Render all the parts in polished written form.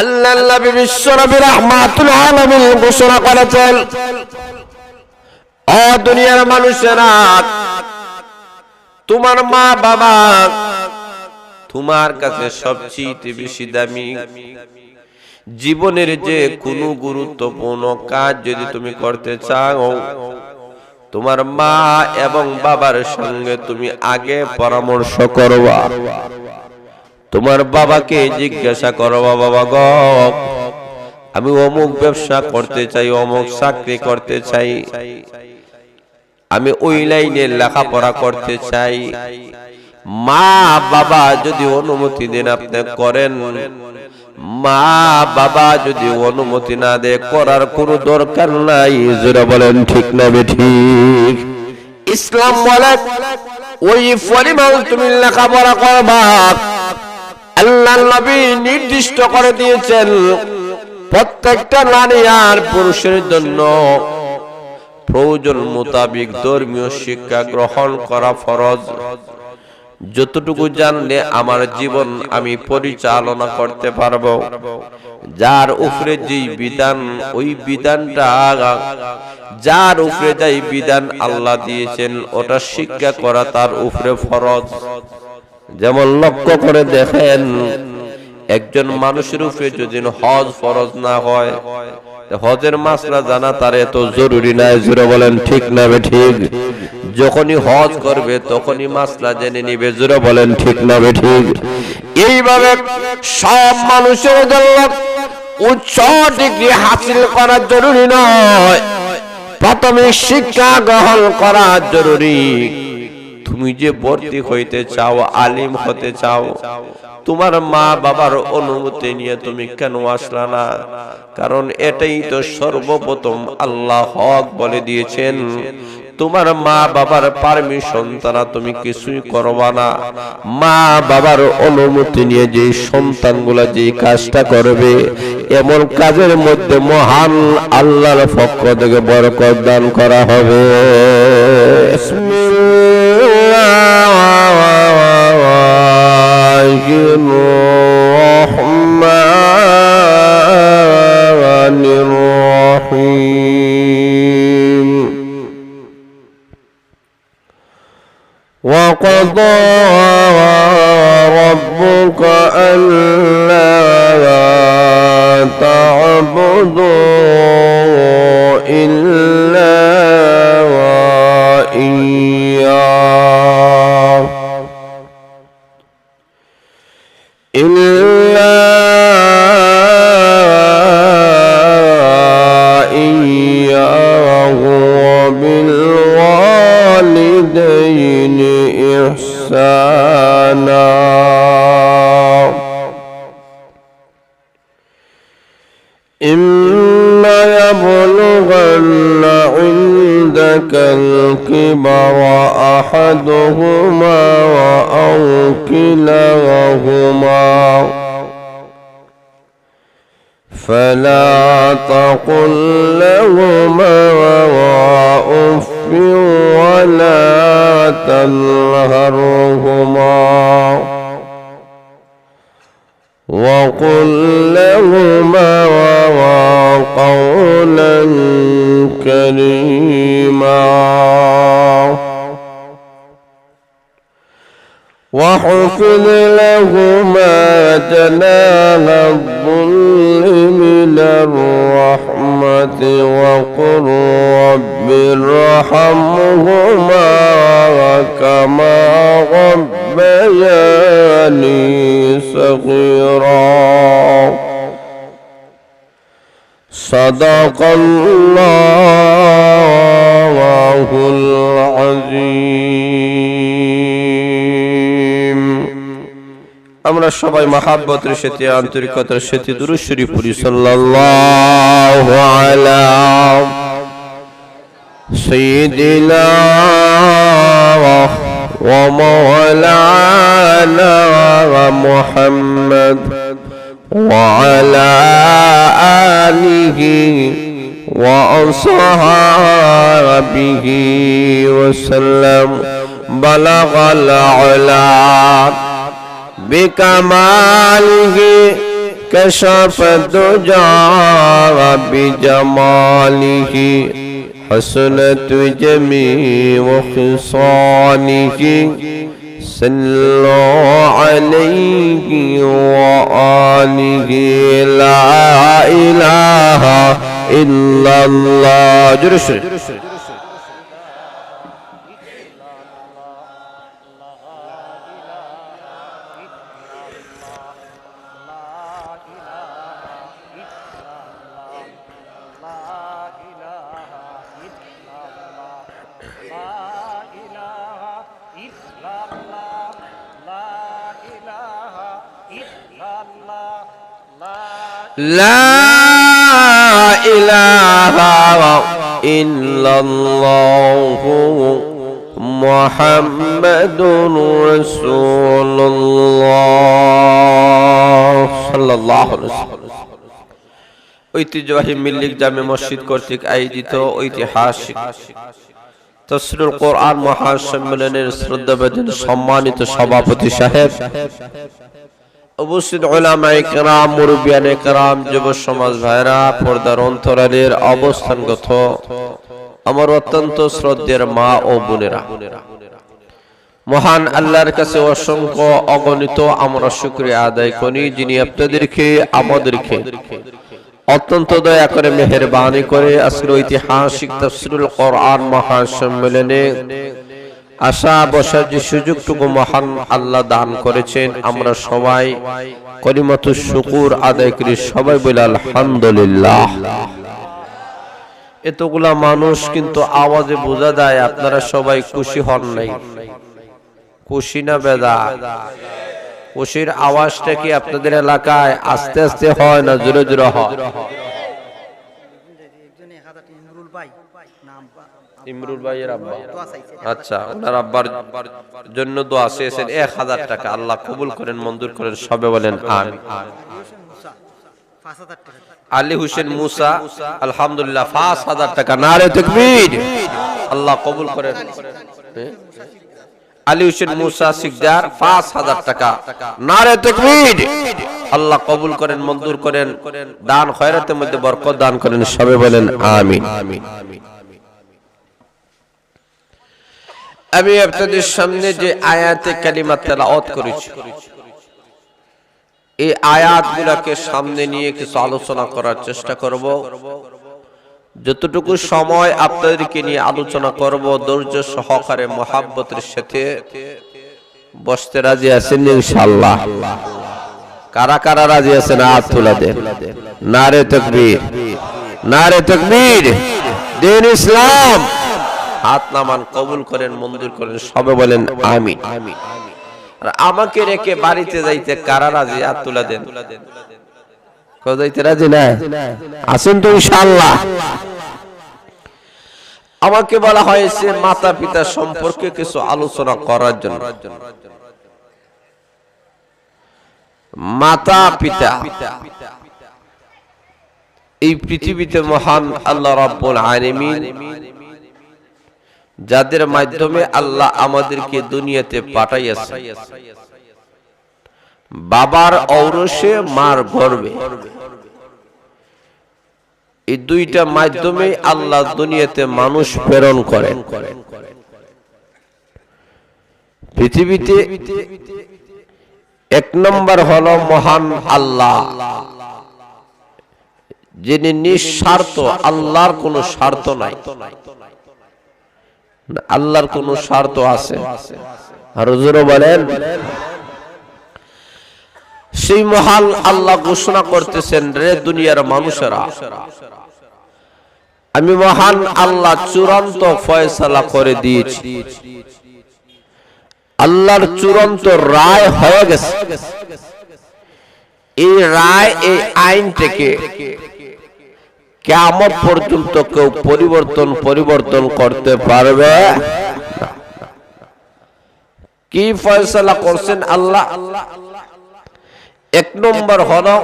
আল্লাহর নবী বিশ্বনবী রাহমাতুল আলামিন ঘোষণা করেছেন, ও দুনিয়ার মানুষেরা, তোমার মা বাবা তোমার কাছে সবচেয়ে বেশি দামি। জীবনের যে কোনো গুরুত্বপূর্ণ কাজ যদি তুমি করতে চাও, তোমার মা এবং বাবার সঙ্গে তুমি আগে পরামর্শ করবা। তোমার বাবাকে জিজ্ঞাসা করবা, বাবা গো, আমি অমুক ব্যবসা করতে চাই, অমুক চাকরি করতে চাই, আমি ওই লাইনে লেখাপড়া করতে চাই। মা বাবা যদি অনুমতি দেন আপনি করেন, মা বাবা যদি অনুমতি না দেয় করার কোনো দরকার নাই। যারা বলেন ঠিক না বেঠিক? ইসলাম বলে ওই পরিমাণ তুমি লেখাপড়া করবা। আল্লাহর নবী নির্দিষ্ট করে দিয়েছেন, প্রত্যেকটা নারী আর পুরুষের জন্য প্রয়োজন মোতাবেক ধর্মীয় শিক্ষা গ্রহণ করা ফরজ। যতটুকু জানলে আমার জীবন আমি পরিচালনা করতে পারবো। যার উপরে যেই বিধান, ওই বিধানটা, যার উপরে যেই বিধান আল্লাহ দিয়েছেন ওটা শিক্ষা করা তার উপরে ফরজ। যেমন লক্ষ্য করে দেখেন, একজন মানুষের উপরে যদি হজ ফরজ না হয়, হজের মাসলা জানা তার এত জরুরি নাই। জোরে বলেন ঠিক না ঠিক? যখনই হজ করবে তখনই মাসলা জেনে নিবে। জোরে বলেন ঠিক না ঠিক? এইভাবে সব মানুষের জন্য উচ্চ ডিগ্রি হাসিল করা জরুরি নয়, প্রাথমিক শিক্ষা গ্রহণ করা জরুরি। তুমি যে ভর্তি হইতে চাও, আলিম হতে চাও, তোমার মা বাবার অনুমতি নিয়ে তুমি কেন আসলা না? কারণ এটাই তো সর্বপ্রথম আল্লাহ হক বলে দিয়েছেন, তোমার মা বাবার পারমিশন ছাড়া তুমি কিছুই করবা না। মা বাবার অনুমতি নিয়ে যে সন্তানগুলা যে কাজটা করবে, এমন কাজের মধ্যে মহান আল্লাহর পক্ষ থেকে বরকত দান করা হবে। وقضى ربك ألا تعبدوا إلا إياه وبالوالدين إحسانا إما يبلغن عندك الكبر أحدهما أو كلاهما فلا تقل لهما أف ولا تنهرهما وقل لهما قولا كريما واخفض لهما جناح الذل من الرحمة وقل رب ارحمهما كما ربياني صغيرا صدق الله العظيم আমরা সবাই মহব্বতের সাথে আন্তরিকতার সাথে দুরূদ শরীফ পড়ি সাল্লাল্লাহু আলা সাইয়্যিদিনা ওয়া মাওলানা মুহাম্মদ ওয়া আলা আলিহি ওয়া আসহাবিহি ওয়া সাল্লাম বালাগাল উলা بكماله كشف الدجى بجماله حسنت جميع خصاله صلوا عليه وآله لا إله إلا الله جرشري لا إله إلا الله محمد رسول الله صلى الله عليه وسلم ঐতিহ্যবাহী মিল্লিক জামে মসজিদ কর্তৃক আয়োজিত ঐতিহাসিক তাফসীরুল কোরআন মহাসম্মেলনের শ্রদ্ধাভাজন সম্মানিত সভাপতি সাহেব, উপস্থিত উলামায়ে কেরাম, মুরব্বিয়ানে কেরাম, যুব সমাজ ভাইরা, পর্দার অন্তরালের অবস্থানগত আমার অত্যন্ত শ্রদ্ধেয় মা ও বোনেরা, মহান আল্লাহর কাছে অসংখ্য অগণিত আমরা শুকরিয়া আদায় করি, যিনি আপনাদেরকে আমাদেরকে অত্যন্ত দয়া করে মেহেরবানি করে আজকের ঐতিহাসিক তাফসীরুল কোরআন মহাসম্মেলনে আসা বসার যে সুযোগটুকু মহান আল্লাহ দান করেছেন, আমরা সবাই কলিমাতুশ শুকুর আদায় করি, সবাই বলি আলহামদুলিল্লাহ। এতগুলা মানুষ কিন্তু আওয়াজে বোঝা যায় আপনারা সবাই খুশি হন নাই। খুশি না বেদা? খুশির আওয়াজটা কি আপনাদের এলাকায় আস্তে আস্তে হয় না জোরে জোরে হয়? ইমরুল ভাইয়ের আব্বা, আচ্ছা, ওনার আব্বার জন্য দোয়া চেয়েছেন 1000 টাকা, আল্লাহ কবুল করেন, মঞ্জুর করেন, সবে বলেন আমিন। আলী হোসেন মুসা আলহামদুলিল্লাহ 5000 টাকা, নারে তাকবীর, আল্লাহ কবুল করেন। আলী হোসেন মুসা সিকদার 5000 টাকা, নারে তাকবীর, আল্লাহ কবুল করেন, মঞ্জুর করেন, দান খয়রাতের মধ্যে বরকত দান করেন, সবে বলেন আমিন। আমি আপনাদের সামনে যে আয়াতে কালিমা তেলাওয়াত করেছি, এই আয়াতগুলোকে সামনে নিয়ে কিছু আলোচনা করার চেষ্টা করব। যতটুকু সময় আপনাদেরকে নিয়ে আলোচনা করব, ধৈর্য সহকারে মহাব্বতের সাথে বসতে রাজি আছেন ইনশাআল্লাহ? কারা কারা রাজি আছেন হাত তুলে দেন। নারে তাকবীর, নারে তাকবীর, দ্বীন ইসলাম। হাত নামান, কবুল করেন, মঞ্জুর করেন, সবে বলেন আমিন। আর আমাকে রেখে বাড়িতে যাইতে কারা রাজি? হাত তুলে দেন। কেউ যাইতে রাজি না? আছেন তো ইনশাআল্লাহ? আমাকে বলা হয়েছে মাতা পিতা সম্পর্কে কিছু আলোচনা করার জন্য। মাতা পিতা এই পৃথিবীতে মহান আল্লাহ রাব্বুল আলামিন, যাদের মাধ্যমে আল্লাহ আমাদেরকে দুনিয়াতে পাঠাইয়াছেন, বাবার ঔরসে মার গর্ভে, এই দুইটা মাধ্যমে আল্লাহ দুনিয়াতে মানুষ প্রেরণ করেন। পৃথিবীতে এক নম্বর হলো মহান আল্লাহ, যিনি নিঃস্বার্থ, আল্লাহর কোনো স্বার্থ নাই। আল্লাহর কোন স্বার্থ আছে? আর জোরে বলেন। সেই মহান আল্লাহ ঘোষণা করতেছেন, রে দুনিয়ার মানুষেরা, আমি মহান আল্লাহ চূড়ান্ত ফয়সালা করে দিয়েছি। আল্লাহর চূড়ান্ত রায় হয়ে গেছে। এই রায়, এই আইন থেকে কিয়ামত পর্যন্ত কেউ পরিবর্তন করতে পারবে? কি ফয়সালা করছেন আল্লাহ? এক নম্বর হলো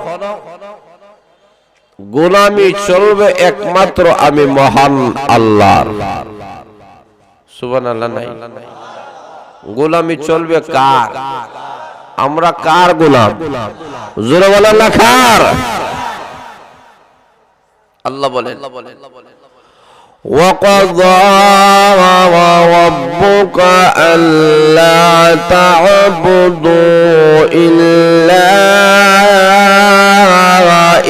গোলামি চলবে একমাত্র আমি মহান আল্লাহর। সুবহানাল্লাহ। নাই, গোলামি চলবে কার? আমরা কার গোলাম? জোরে বলেন না কার? আল্লাহ বলেন وَقَضَى رَبُّكَ أَلَّا تَعْبُدُوا إِلَّا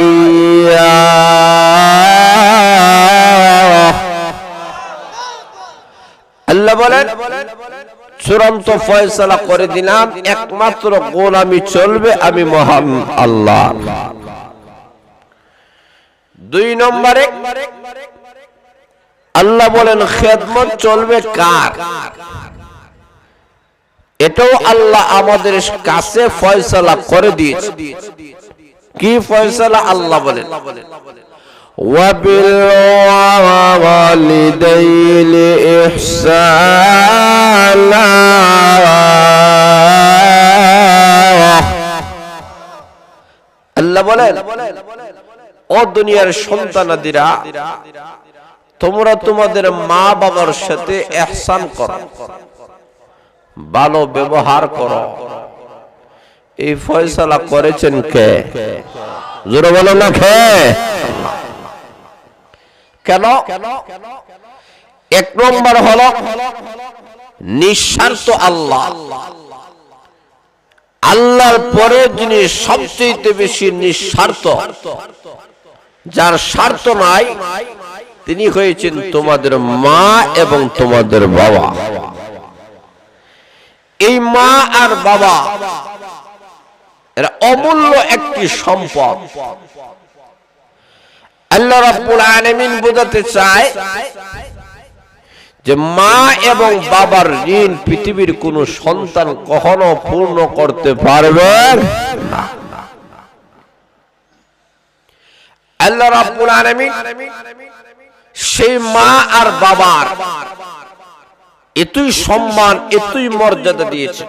إِيَّاهُ আল্লাহ বলেন চূড়ান্ত ফয়সালা করে দিলাম, একমাত্র গোলামি চলবে আমি মহান আল্লাহ। 2 নম্বরে আল্লাহ বলেন খেদমত চলবে কার? এটাও আল্লাহ আমাদের কাছে ফয়সালা করে দিয়েছে। কি ফয়সালা? আল্লাহ বলেন ওয়াবিল ওয়ালিদাইনি ইহসানা, আল্লাহ বলেন ও দুনিয়ার সন্তানাদিরা, তোমরা তোমাদের মা বাবার সাথে ইহসান করো, ভালো ব্যবহার করো। এই ফয়সালা করেছেন কে? জোরে বলো না কে? কেন? 1 নম্বর হলো নিঃস্বার্থ আল্লাহ। আল্লাহর পরে যিনি সবচেয়ে বেশি নিঃস্বার্থ, যার স্বার্থ নাই, তিনি হয়েছেন তোমাদের মা এবং তোমাদের বাবা। এই মা আর বাবা এরা অমূল্য একটি সম্পদ। আল্লাহ রাব্বুল আলামিন বোঝাতে চায় যে মা এবং বাবার ঋণ পৃথিবীর কোন সন্তান কখনো পূর্ণ করতে পারবে না। আল্লাহ রাব্বুল আলামিন সেই মা আর বাবার এতই সম্মান, এতই মর্যাদা দিয়েছে।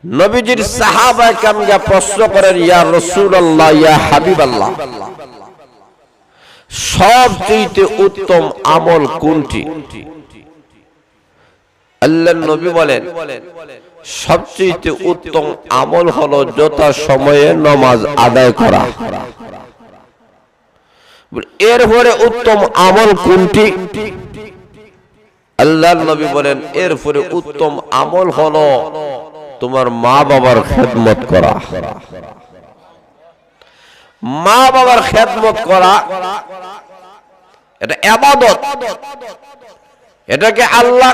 নবীজির সাহাবায়ে কেরামকে প্রশ্ন করেন, ইয়া রাসূলুল্লাহ, ইয়া হাবিবাল্লাহ, সবচেয়ে উত্তম আমল কোনটি? আল্লাহর নবী বলেন সবচেয়ে উত্তম আমল হলো যথা সময়ে নামাজ আদায় করা। এরপরে উত্তম আমল কোনটি? আল্লাহর নবী বলেন এরপরে উত্তম আমল হলো তোমার মা বাবার খেদমত করা। মা বাবার খেদমত করা এটা ইবাদত। এটাকে আল্লাহ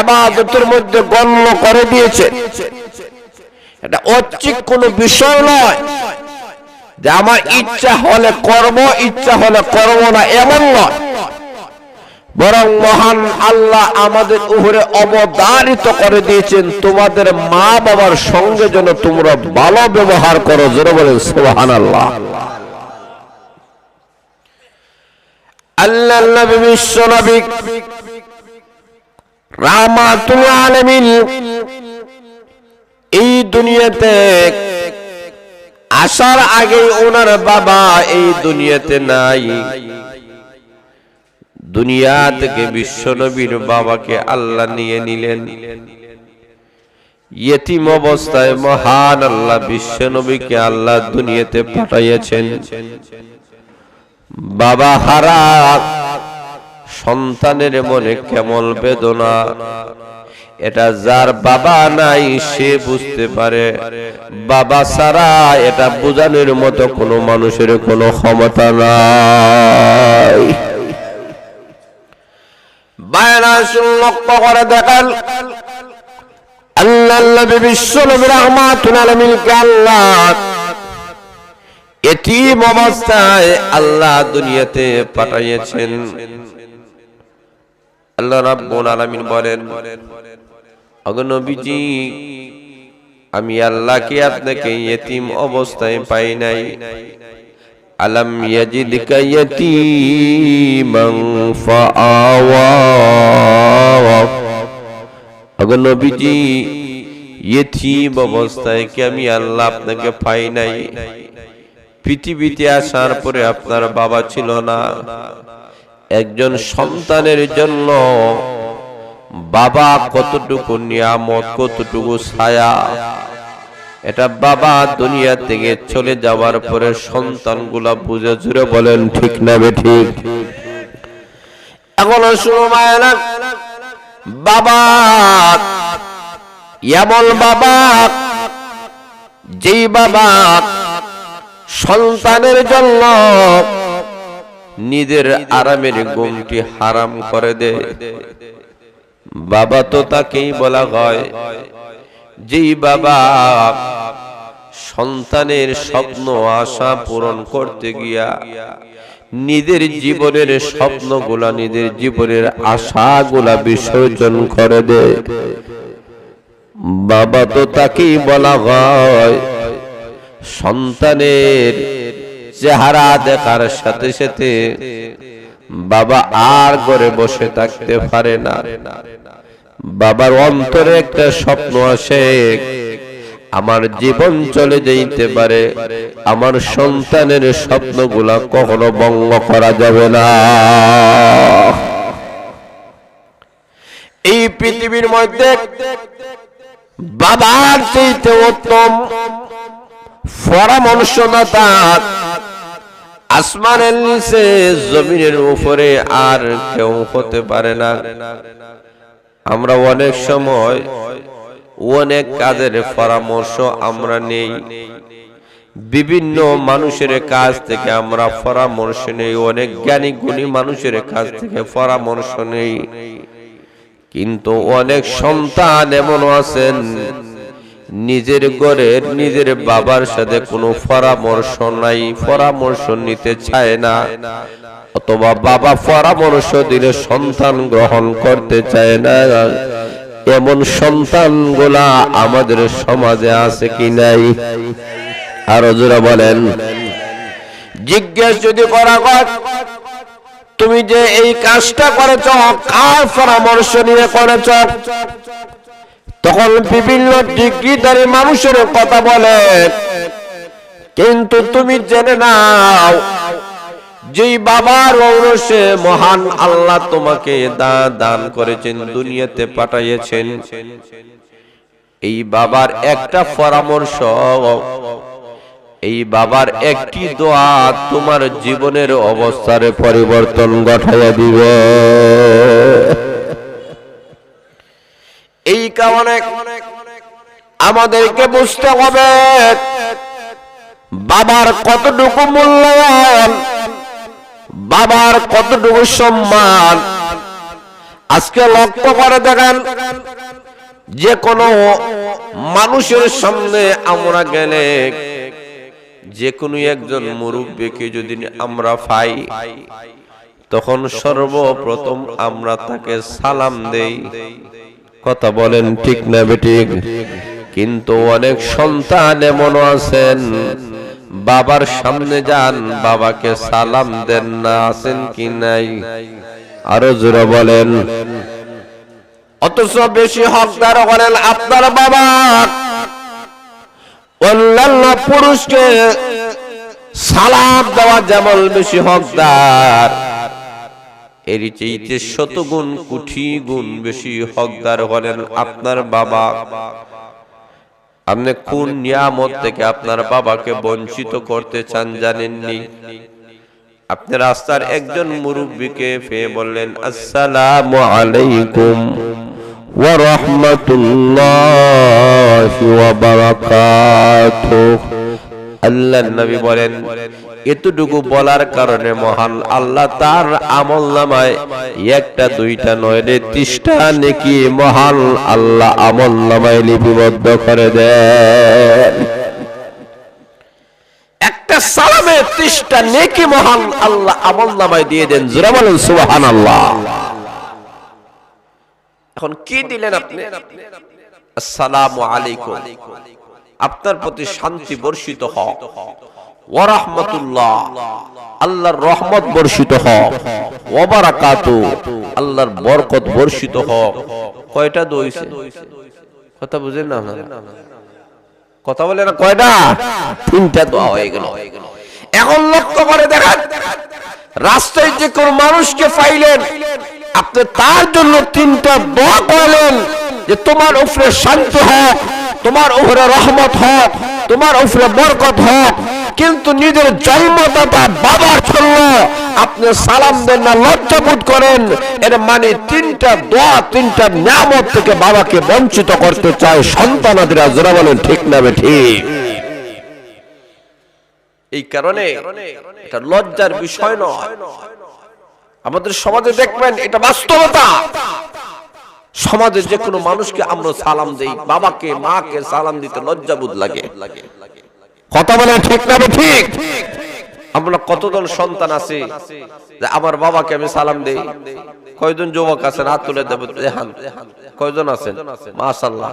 ইবাদতের মধ্যে গণ্য করে দিয়েছে। এটা ঐচ্ছিক কোনো বিষয় নয় যে আমার ইচ্ছা হলে করব, ইচ্ছা হলে করব না, এমন নয়। বরং মহান আল্লাহ আমাদের উপরে অবধারিত করে দিয়েছেন তোমাদের মা বাবার সঙ্গে যেন তোমরা ভালো ব্যবহার করো। জোরে বলেন সুবহানাল্লাহ। আল্লাহর নবী বিশ্ব নবী রাহমাতুল আলামিন এই দুনিয়াতে আসার আগে ওনার বাবা এই দুনিয়াতে নাই। দুনিয়া থেকে বিশ্ব নবীর বাবাকে আল্লাহ নিয়ে নিলেন। ইয়েতিম অবস্থায় মহান আল্লাহ বিশ্ব নবীকে আল্লাহ দুনিয়াতে পাঠিয়েছেন। বাবা হারা সন্তানের মনে কেমন বেদনা, এটা যার বাবা নাই সে বুঝতে পারে। বাবা ছাড়া এটা বোঝানোর মতো কোনো মানুষের কোনো ক্ষমতা নাই। লক্ষ্য করে দেখেন আল্লাহ নবী বিশ্ব নবী রাহমাতুল আলামিনকে আল্লাহ এতিম অবস্থায় আল্লাহ দুনিয়াতে পাঠিয়েছেন। আল্লাহ রাব্বুল আলামিন বলেন, ওগো নবীজি, আমি আল্লাহ কি আপনাকে এতিম অবস্থায় পাই নাই? আলাম ইয়াজিদকা ইয়াতীমান ফাআওয়া। ওগো নবীজি, এতিম অবস্থায় কি আমি আল্লাহ আপনাকে পাই নাই? পৃথিবীতে আসার পরে আপনার বাবা ছিল না। একজন সন্তানের জন্য বাবা কতটুকু নিয়ামত, কতটুকু ছায়া। এটা বাবা দুনিয়া থেকে চলে যাওয়ার পরে সন্তানগুলা বুঝে জুড়ে বলেন ঠিক না বেঠিক? এখন শুনো মায়েরা, বাবা এমন বাবা, যেই বাবা সন্তানের জন্য নিজের আরামের ঘুমটি হারাম করে দেয়। বাবা তো তাকেই বলা হয় যেই বাবা সন্তানের স্বপ্ন আশা পূরণ করতে গিয়া নিজের জীবনের স্বপ্নগুলা, নিজের জীবনের আশাগুলা বিসর্জন করে দেয়। বাবা তো তাকেই বলা হয় সন্তানের চেহারা দেখার সাথে সাথে বাবা আর ঘরে বসে থাকতে পারে না। বাবার অন্তরে একটা স্বপ্ন আসে, আমার জীবন চলে যাইতে পারে, আমার সন্তানের স্বপ্নগুলা কখনো ভঙ্গ করা যাবে না। এই পৃথিবীর মধ্যে বাবার চাইতে উত্তম পরামর্শদাতা আসমানের নিচে জমিনের উপরে আর কেউ হতে পারে না। আমরা অনেক সময় অনেক কাজের পরামর্শ আমরা নেই, বিভিন্ন মানুষের কাছ থেকে আমরা পরামর্শ নেই, অনেক জ্ঞানী গুণী মানুষের কাছ থেকে পরামর্শ নেই। কিন্তু অনেক সন্তান এমনও আছেন নিজের ঘরের নিজের বাবার সাথে কোনো পরামর্শ নাই, পরামর্শ নিতে চায় না, অথবা বাবা পরামর্শ দিলে সন্তান গ্রহণ করতে চায় না। এমন সন্তানগুলা আমাদের সমাজে আছে কি নাই? আরো জোরে বলেন। জিজ্ঞেস যদি করা হয় তুমি যে এই কাজটা করেছ কার পরামর্শ নিয়ে করেছ, তখন বিভিন্ন ডিগ্রিধারী মানুষের কথা বলে, কিন্তু তুমি জেনে নাও যেই বাবার ঔরসে মহান আল্লাহ তোমাকে দান করেছেন, দুনিয়াতে পাঠিয়েছেন, এই বাবার একটা পরামর্শ, এই বাবার একটি দোয়া তোমার জীবনের অবস্থার পরিবর্তন ঘটাইয়া দিবে। এই কারণে আমাদেরকে বুঝতে হবে বাবার কতটুকু মূল্যায়ন, বাবার কতটুকু সম্মান। আজকে লক্ষ্য করে দেখেন, যে কোনো মানুষের সামনে আমরা গেলে, যে কোনো একজন মুরব্বীকে যদি আমরা পাই, তখন সর্বপ্রথম আমরা তাকে সালাম দেই। কথা বলেন ঠিক না বেঠিক? কিন্তু অনেক সন্তান এমন আছেন বাবার সামনে যান, বাবাকে সালাম দেন না, আছেন কি নাই? আরো জোরে বলেন। অথচ বেশি হকদার হলেন আপনার বাবা। অন্যান্য পুরুষকে সালাম দেওয়া যেমন বেশি হকদার, এর চাইতে শতগুণ কোটি গুণ বেশি হকদার হলেন আপনার বাবা। আপনি কোন নিয়ামত থেকে আপনার বাবাকে বঞ্চিত করতে চান জানেননি? আপনি রাস্তার একজন মুরব্বীকে পেয়ে বললেন আসসালামু আলাইকুম ওয়া রাহমাতুল্লাহি ওয়া বারাকাতুহু। আল্লাহর নবী বলেন, এতটুকু বলার কারণে মহান আল্লাহ তার আমলনামায় একটা দুইটা নয় রে 30টা নেকি মহান আল্লাহ আমলনামায় লিপিবদ্ধ করে দেন। একটা সালামে 30টা নেকি মহান আল্লাহ আমলনামায় দিয়ে দেন। জোরে বলেন সুবহানাল্লাহ। এখন কি দিলেন আপনি? আসসালামু আলাইকুম, আপনার প্রতি শান্তি বর্ষিত হোক, ওয়া রাহমাতুল্লাহ, আল্লাহর রহমত বর্ষিত হোক, ওয়া বারাকাতুহু, আল্লাহর বরকত বর্ষিত হোক। কয়টা দইছে? কথা বুঝেন না? কথা বলে না কয়টা? 3টা দোয়া হয়ে গেল। এখন লক্ষ্য করে দেখেন, রাস্তায় যে কোন মানুষকে পাইলেন আপনি তার জন্য তিনটা দোয়া করলেন যে তোমার উপরে শান্তি হোক, তোমার উপরে রহমত হোক, তোমার উপরে বরকত হোক, কিন্তু নিজের জন্মদাতা বাবার জন্য আপনি সালাম দেন না, লজ্জা বোধ করেন, এর মানে তিনটা দোয়া, তিনটা নিয়ামত থেকে বাবাকে বঞ্চিত করতে চায় সন্তানাদিরা। জোরা বলেন ঠিক না ঠিক? এই কারণে এটা লজ্জার বিষয় নয়। আমাদের সমাজে দেখবেন এটা বাস্তবতা। সমাজের যে কোনো মানুষকে আমরা সালাম দেই, বাবাকে মাকে সালাম দিতে লজ্জাবোধ লাগে। কথা বলেন ঠিক না ঠিক? আমরা কতজন সন্তান আছে যে আমার বাবাকে আমি সালাম দেই? কয়জন যুবক আছেন হাত তুলে দেব দেখান, কয়জন আছেন? মাশাআল্লাহ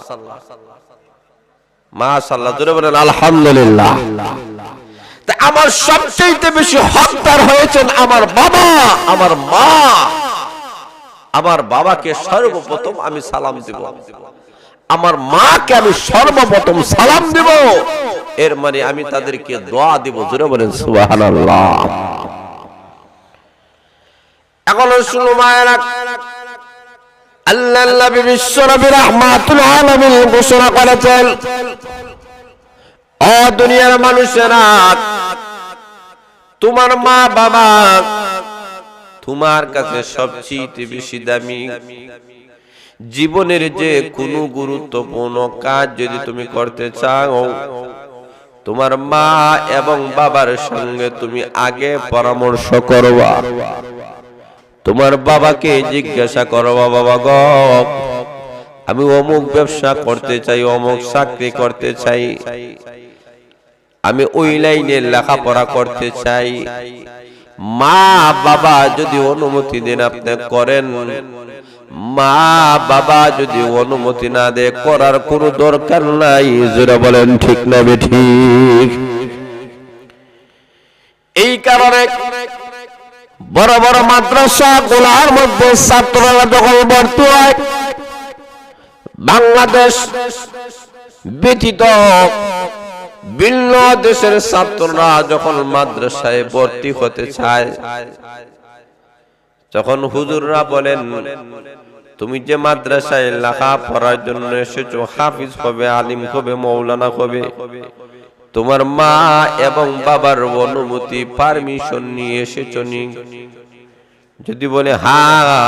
মাশাআল্লাহ, জোরে বলেন আলহামদুলিল্লাহ। তা আমার সবচেয়ে বেশি হকদার হয়েছেন আমার বাবা, আমার মা। আমার বাবাকে সর্বপ্রথম আমি সালাম দিব, আমার মাকে আমি সর্বপ্রথম সালাম দিব, এর মানে আমি তাদেরকে দোয়া দিব। জোরে বলেন সুবহানাল্লাহ। এখন শুনো মায়েরা, আল্লাহর নবী বিশ্বনবী রাহমাতুল আলামিন ঘোষণা করেছেন, ও দুনিয়ার মানুষেরা, তোমার মা বাবা তোমার কাছে সবচেয়ে বেশি দামি। জীবনের যে কোনো গুরুত্বপূর্ণ কাজ যদি তুমি করতে চাও, তোমার মা এবং বাবার সঙ্গে তুমি আগে পরামর্শ করবা। তোমার বাবাকে জিজ্ঞাসা করবা, বাবা গো, আমি অমুক ব্যবসা করতে চাই, অমুক চাকরি করতে চাই, আমি ওই লাইনে লেখাপড়া করতে চাই। মা বাবা যদি অনুমতি দেন আপনি করেন, মা বাবা যদি অনুমতি না দেয় করার কোনো দরকার নাই। জোরে বলেন ঠিক না ঠিক? এই কারণে বড় বড় মাদ্রাসা গুলার মধ্যে ছাত্ররা যখন ভর্তি হয়, বাংলাদেশ ব্যতীত ভিন্ন দেশের ছাত্ররা যখন মাদ্রাসায় ভর্তি হতে চায়, যখন হুজুররা বলেন তুমি যে মাদ্রাসায় লেখাপড়ার জন্য এসেছো, হাফিজ হবে, আলিম হবে, মৌলানা হবে, তোমার মা এবং বাবার অনুমতি পারমিশন নিয়ে এসেছো নি? যদি বলে হ্যাঁ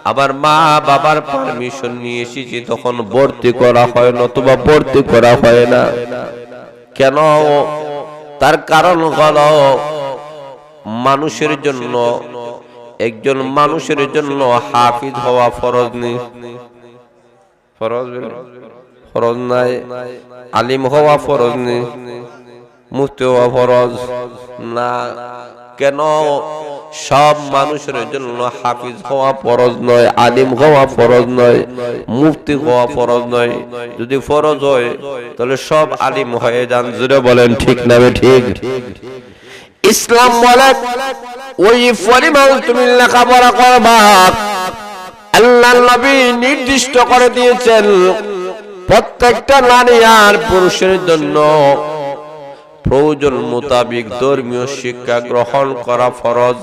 আবার মা বাবার পারমিশন নিয়ে এসেছি, তখন ভর্তি করা হয়, নতুবা ভর্তি করা হয় না। কেন? তার কারণ হলো মানুষের জন্য, একজন মানুষের জন্য হাফিজ হওয়া ফরজ নেই, ফরজ নাই, আলিম হওয়া ফরজ নেই, মুফতি হওয়া ফরজ না। কেন? সব মানুষের জন্য হাফিজ হওয়া ফরজ নয়, আলিম হওয়া ফরজ নয়, মুফতি হওয়া ফরজ নয়। যদি ফরজ হয় তাহলে সব আলিম হয়ে যান। জোরে বলেন ঠিক না ঠিক? ইসলাম বলে ওই পরিমাণ তুমি লেখাপড়া করবা। আল্লাহর নবী নির্দিষ্ট করে দিয়েছেন প্রত্যেকটা নারী আর পুরুষের জন্য প্রয়োজন মোতাবেক ধর্মীয় শিক্ষা গ্রহণ করা ফরজ।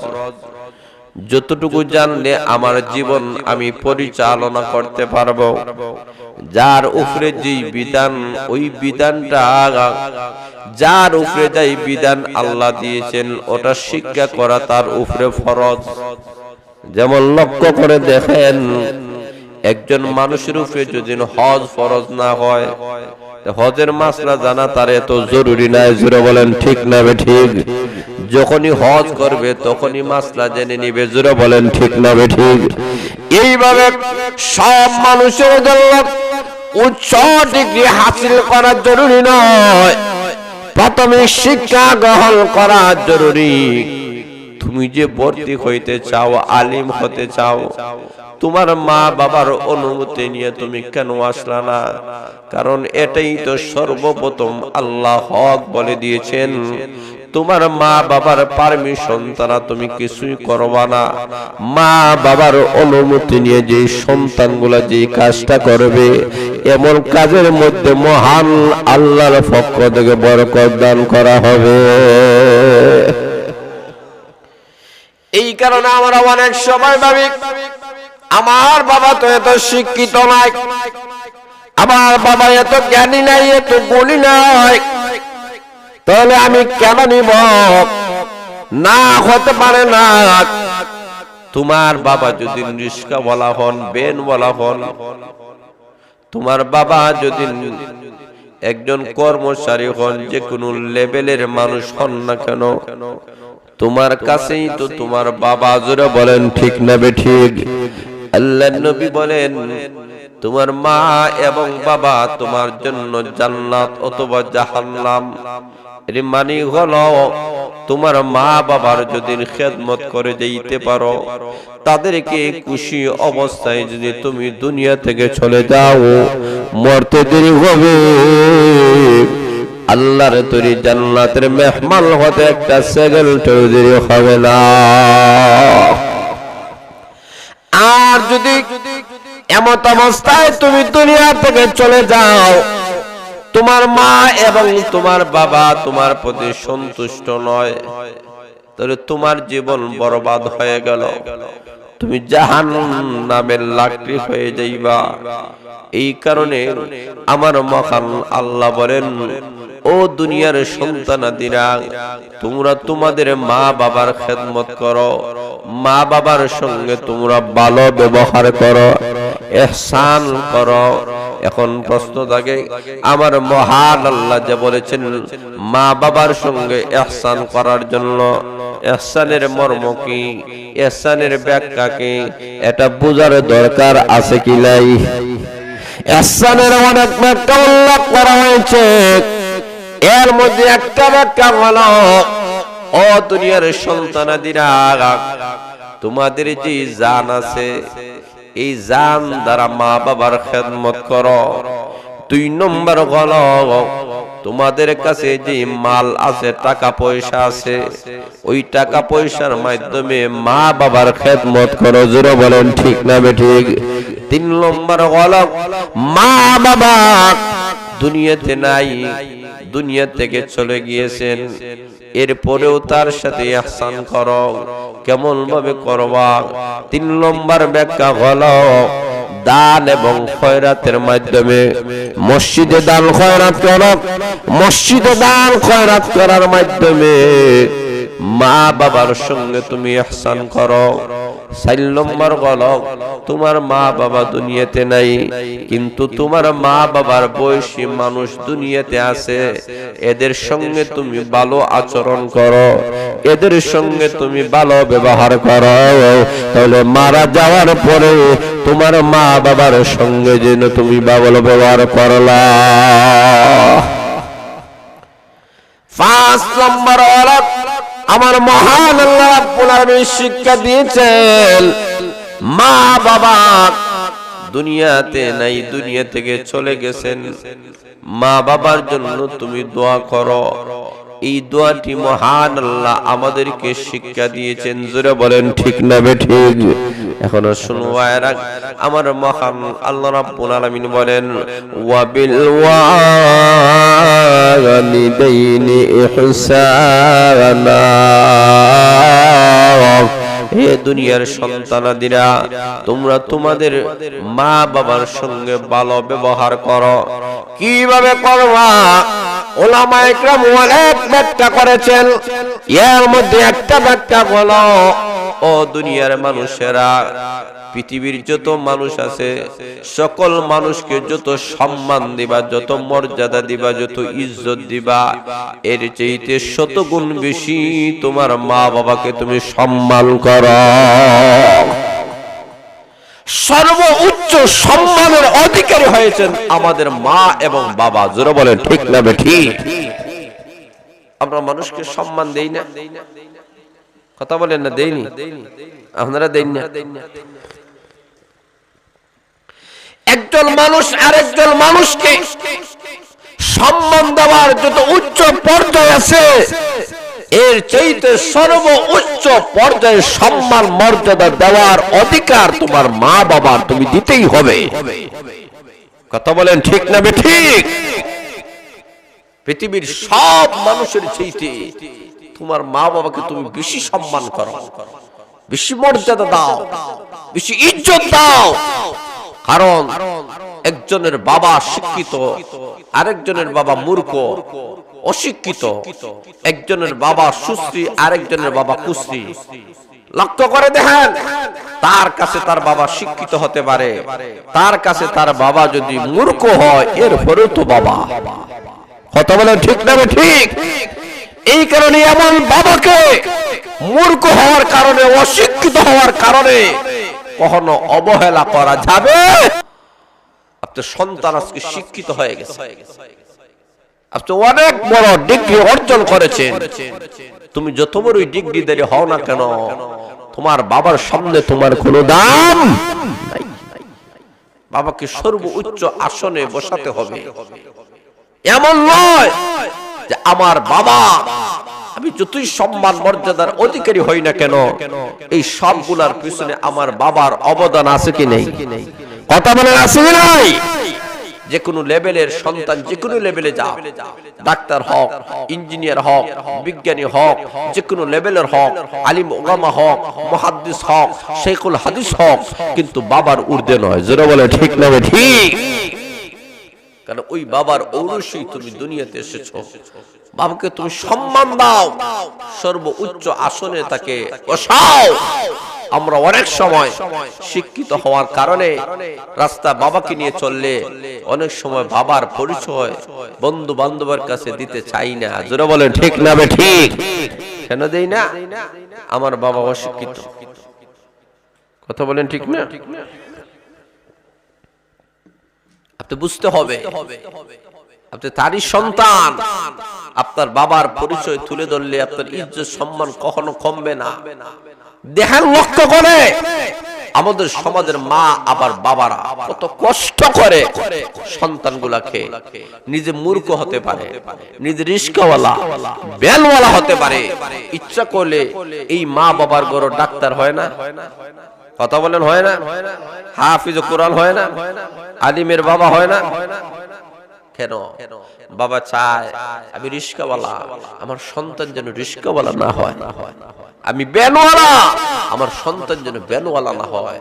যতটুকু জানলে আমার জীবন আমি পরিচালনা করতে পারবো, যার উপরে যে বিধান, ওই বিধানটা, যার উপরে যেই বিধান আল্লাহ দিয়েছেন ওটা শিক্ষা করা তার উপরে ফরজ। যেমন লক্ষ্য করে দেখেন, একজন মানুষের উপরে যদি হজ ফরজ না হয়, হজের মাসলা জানা তার এত জরুরি নাই। জোরে বলেন ঠিক না ঠিক? যখনই হজ করবে তখনই মাসলা জেনে নিবে। জোরে বলেন ঠিক না ঠিক? এইভাবে সব মানুষের জন্য উচ্চ ডিগ্রি হাসিল করা জরুরি নয়, প্রাথমিক শিক্ষা গ্রহণ করা জরুরি। তুমি যে ভর্তি হইতে চাও, আলিম হতে চাও, তোমার মা বাবার অনুমতি নিয়ে তুমি কেন আসলা না? কারণ এটাই তো সর্বপ্রথম আল্লাহ হক বলে দিয়েছেন, তোমার মা বাবার পারমিশন ছাড়া তুমি কিছুই করবা না। মা বাবার অনুমতি নিয়ে যে সন্তানগুলা যে কাজটা করবে, এমন কাজের মধ্যে মহান আল্লাহর পক্ষ থেকে বরকত দান করা হবে। এই কারণে আমরা অনেক সময় ভাবি আমার বাবা তো এত শিক্ষিত নয়, আমার বাবা এত জ্ঞানী নাই, এত গুণী নাই, তাহলে আমি কেন নিব? না, হতে পারে না। তোমার বাবা যদি রিস্কা বলা হন, বেন বলা হন, তোমার বাবা যদি একজন কর্মচারী হন, যে কোনো লেভেলের মানুষ হন না কেন, তোমার কাছেই তো তোমার বাবা। জোরে বলেন ঠিক না বেঠিক? আল্লাহর নবী বলেন তোমার মা এবং বাবা তোমার জন্য জান্নাত অথবা জাহান্নাম। এর মানে হলো তোমার মা বাবার যদি খেদমত করে দিতে পারো, তাদেরকে খুশি অবস্থায় যদি তুমি দুনিয়া থেকে চলে যাও, মরতে দেরি হবে, আল্লাহর তৈরি জান্নাতের মেহমান হতে একটা সেকেন্ডও দেরি হবে না। আর যদি এমত অবস্থায় তুমি দুনিয়া থেকে চলে যাও, তোমার মা এবং তোমার বাবা তোমার প্রতি সন্তুষ্ট নয়, তাহলে তোমার জীবন বরবাদ হয়ে গেল, তুমি জাহান্নামের লাকড়ি হয়ে যাইবা। এই কারণে আমার মহান আল্লাহ বলেন, ও দুনিয়ার সন্তানাদিরা, তোমরা তোমাদের মা বাবার খেদমত করো, মা বাবার সঙ্গে তোমরা ভালো ব্যবহার করো, ইহসান করো। এখন প্রশ্ন থাকে, আমার মহান আল্লাহ যে বলেছেন মা বাবার সঙ্গে ইহসান করার জন্য, ইহসানের মর্ম কি, ইহসানের ব্যাখ্যা কি, এটা বোঝার দরকার আছে কি নাই? ইহসানের অনেক ব্যাখ্যা উল্লেখ করা হয়েছে, এর মধ্যে একটা ব্যাখ্যা হলো, ও দুনিয়ার সন্তানাদিরা, তোমাদের যে জান আছে, এই জান দ্বারা মা বাবার খেদমত করো। 2 নম্বর হলো, তোমাদের কাছে যে মাল আছে, টাকা পয়সা আছে, ওই টাকা পয়সার মাধ্যমে মা বাবার খেদমত করো। জোরে বলেন ঠিক না বেঠিক? 3 নম্বর হলো, মা বাবা দুনিয়াতে নাই, দুনিয়া থেকে চলে গিয়েছেন, এরপরেও তার সাথে ইহসান করো। কেমন ভাবে করবা? 3 নম্বর ব্যাখ্যা হলো, দান এবং খয়রাতের মাধ্যমে। মসজিদে দান খয়রাত করো, মসজিদে দান খয়রাত করার মাধ্যমে মা বাবার সঙ্গে তুমি ইহসান করো। 4 নম্বর হলো, তোমার মা বাবা দুনিয়াতে নাই, কিন্তু তোমার মা বাবার বয়সী মানুষ দুনিয়াতে আছে, এদের সঙ্গে তুমি ভালো আচরণ করো, এদের সঙ্গে তুমি ভালো ব্যবহার করো, তাহলে মারা যাওয়ার পরে তোমার মা বাবার সঙ্গে যেন তুমি ভালো ব্যবহার করলা। 5 নম্বর হলো, আমার মহান আল্লাহ রাব্বুল আলামিন শিক্ষা দিয়েছেন, মা বাবা দুনিয়াতে নাই, দুনিয়া থেকে চলে গেছেন, মা বাবার জন্য তুমি দোয়া করো। এই দোয়াটি মহান আল্লাহ আমাদেরকে শিক্ষা দিয়েছেন। জোরে বলেন ঠিক না বেঠিক? এখনো শুনওয়ারা, আমার মহান আল্লাহ রাব্বুল আলামিন বলেন, ওয়া বিল ওয়ালিদাইনি ইহসানা। হে দুনিয়ার সন্তানাদিরা, তোমরা তোমাদের মা বাবার সঙ্গে ভালো ব্যবহার করো। কিভাবে করবা? উলামায়ে কেরাম অনেক ব্যাখ্যা করেছেন, এর মধ্যে একটা ব্যাখ্যা হলো, ও দুনিয়ার মানুষেরা, পৃথিবীর যত মানুষ আছে, সকল মানুষকে যত সম্মান দিবা, যত মর্যাদা দিবা, যত ইজ্জত দিবা, এর চাইতে 100 গুণ বেশি তোমার মা বাবাকে তুমি সম্মান করো। সর্বোচ্চ সম্মানের অধিকারী হয়েছেন আমাদের মা এবং বাবা। জোরে বলেন ঠিক না বেঠিক? আমরা মানুষকে সম্মান দেই না? কথা বলেন না, দেইনি? আপনারা দেন না? একজন মানুষ আরেকজন মানুষকে সম্মান দেওয়ার যত উচ্চ পর্যায়ে আছে, এর চাইতে সর্বোচ্চ পর্যায়ে সম্মান মর্যাদা দেওয়ার অধিকার তোমার মা বাবার তুমি দিতেই হবে। কথা বলেন ঠিক না বেঠিক? পৃথিবীর সব মানুষের চাইতে তোমার মা বাবাকে তুমি বেশি সম্মান করো। বেশি মর্যাদা দাও, বেশি ইজ্জত দাও। কারণ একজনের বাবা শিক্ষিত, আরেকজনের বাবা মূর্খ অশিক্ষিত, একজনের বাবা সুশ্রী, আরেকজনের বাবা কুশ্রী। লক্ষ্য করে দেখেন, তার কাছে তার বাবা শিক্ষিত হতে পারে, তার কাছে তার বাবা যদি মূর্খ হয়, এরপরেও তো বাবা। কথা বলে ঠিক না ঠিক? এই কারণে এমন বাবাকে মূর্খ হওয়ার কারণে, অশিক্ষিত হওয়ার কারণে কখনো অবহেলা করা যাবে। আপনার সন্তান আজকে শিক্ষিত হয়ে গেছে, আপনি অনেক বড় ডিগ্রি অর্জন করেছেন, তুমি যত বড়ই ডিগ্রিধারী হও না কেন, তোমার বাবার সামনে তোমার কোনো দাম নাই। বাবাকে সর্বোচ্চ আসনে বসাতে হবে। এমন নয় যে আমার বাবা, আমি যতই সম্মান মর্যাদার অধিকারী হই না কেন, এই সবগুলার পিছনে আমার বাবার অবদান আছে কি নেই? কথা বলেন, আছে কি নাই? যে কোনো লেভেলের সন্তান যে কোনো লেভেলে যাও, ডাক্তার হোক, ইঞ্জিনিয়ার হোক, বিজ্ঞানী হোক, যে কোনো লেভেলের হোক, আলিম ওলামা হোক, মুহাদ্দিস হোক, শেখুল হাদিস হোক, কিন্তু বাবার ঊর্ধ্বে নয়। জোরে বলে ঠিক না ঠিক? কারণ ওই বাবার ঔরসেই তুমি দুনিয়াতে এসেছো। বাবাকে তুমি সম্মান দাও, সর্বোচ্চ আসনে তাকে বসাও। আমরা অনেক সময় শিক্ষিত হওয়ার কারণে রাস্তা বাবাকে নিয়ে চললে অনেক সময় বাবার পরিচয় বন্ধু বান্ধবের কাছে দিতে চাই না। জোরে বলেন ঠিক না ঠিক? কেন দেই না? আমার বাবা অশিক্ষিত। কথা বলেন ঠিক না? আপনি বুঝতে হবে, আপনি তারই সন্তান। আপনার বাবার পরিচয় তুলে ধরলে আপনার ইজ্জত সম্মান কখনো কমবে না। দেখেন, লক্ষ্য করে আমাদের সমাজের মা আবার বাবারা কত কষ্ট করে সন্তানগুলাকে। নিজে মূর্খ হতে পারে, নিজে রিস্কাওয়ালা ভ্যানওয়ালা হতে পারে, ইচ্ছা করলে এই মা বাবার বড় ডাক্তার হয় না। কথা বলেন, হয় না? হাফিজ কোরআন হয় না? আলিমের বাবা হয় না? কেন? বাবা চায় আমি রিস্কাওয়ালা, আমার সন্তান যেন রিস্কাওয়ালা না হয়। আমি ব্যানওয়ালা, আমার সন্তান যেন ব্যানওয়ালা না হয়।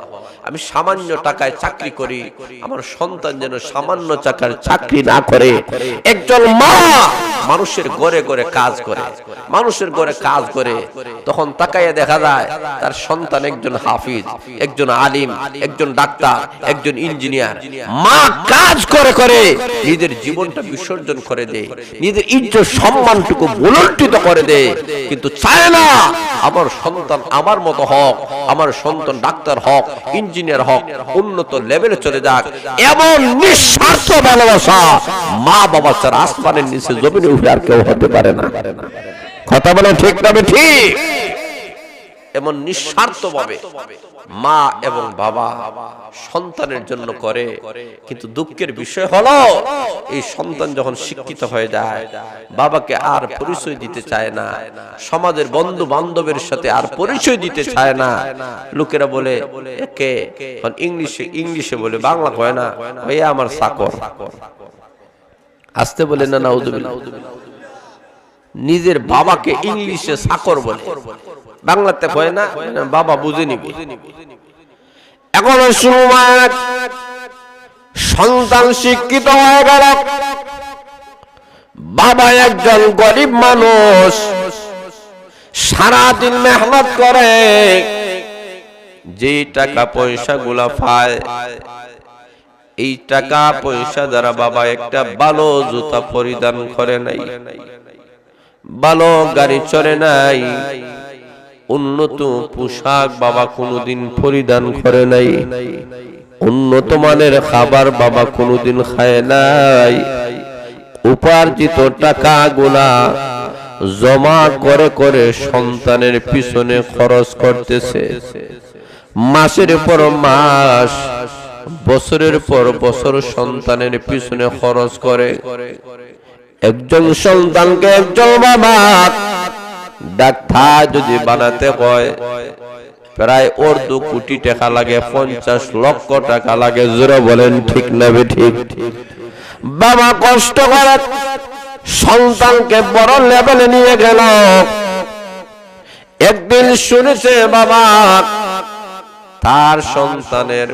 আমি সামান্য টাকায় চাকরি করি, আমার সন্তান যেন সামান্য টাকার চাকরি না করে। একজন মা মানুষের ঘরে ঘরে কাজ করে, মানুষের ঘরে কাজ করে, তখন তাকাইয়া দেখা যায় তার সন্তান একজন হাফিজ, একজন আলিম, একজন ডাক্তার, একজন ইঞ্জিনিয়ার। মা কাজ করে করে নিজের জীবনটা বিসর্জন করে দেয়, নিজের ইজ্জত সম্মানটুকু ভুলুণ্ঠিত করে দেয়, কিন্তু চায় না আমার সন্তান আমার মতো হোক, আমার সন্তান ডাক্তার হোক, ইঞ্জিনিয়ার হোক, উন্নত লেভেলে চলে যাক। এমন নিঃস্বার্থ ভালোবাসা মা বাবা ছাড়া আসমানের নিচে জমিনে উঠে আর কেউ হতে পারে না। কথা বলে ঠিক না ঠিক? এমন নিঃস্বার্থ ভাবে মা এবং বাবা সন্তানের জন্য করে। কিন্তু দুঃখের বিষয় হলো এই সন্তান যখন শিক্ষিত হয়ে যায়, বাবাকে আর পরিচয় দিতে চায় না, সমাজের বন্ধু বান্ধবের সাথে আর পরিচয় দিতে চায় না। লোকেরা বলে একে ইংলিশে বলে, বাংলা কয় না, ভাইয়া আমার চাকর। আসতে বলে না, নাউযুবিল্লাহ। নিজের বাবাকে ইংলিশে চাকর বলে, বাংলাতে কয় না, বাবা বুঝে নিবে। এখন সময় সন্তান শিক্ষিত হয়ে গেল, বাবা একজন গরিব মানুষ, সারাদিন মেহনত করে, যে টাকা পয়সা গুলা পায় এই টাকা পয়সা দ্বারা বাবা একটা ভালো জুতা পরিধান করে নাই, ভালো গাড়ি চড়ে নাই, উন্নত পোশাক বাবা কোনোদিন পরিধান করে নাই, উন্নত মানের খাবার বাবা কোনোদিন খায় নাই। উপার্জিত টাকাগুলা জমা করে করে সন্তানের পিছনে খরচ করতেছে, মাসের পর মাস, বছরের পর বছর সন্তানের পিছনে খরচ করে। একজন সন্তানকে একজন বাবা ডাক্তার যদি বানাতে হয় প্রায় অর্ধ কোটি টাকা লাগে, 50 লক্ষ টাকা লাগে। জোরে বলেন ঠিক না ঠিক? বাবা কষ্ট করে সন্তানকে বড় লেভেলে নিয়ে গেল, একদিন শুনেছে বাবা তার সন্তানের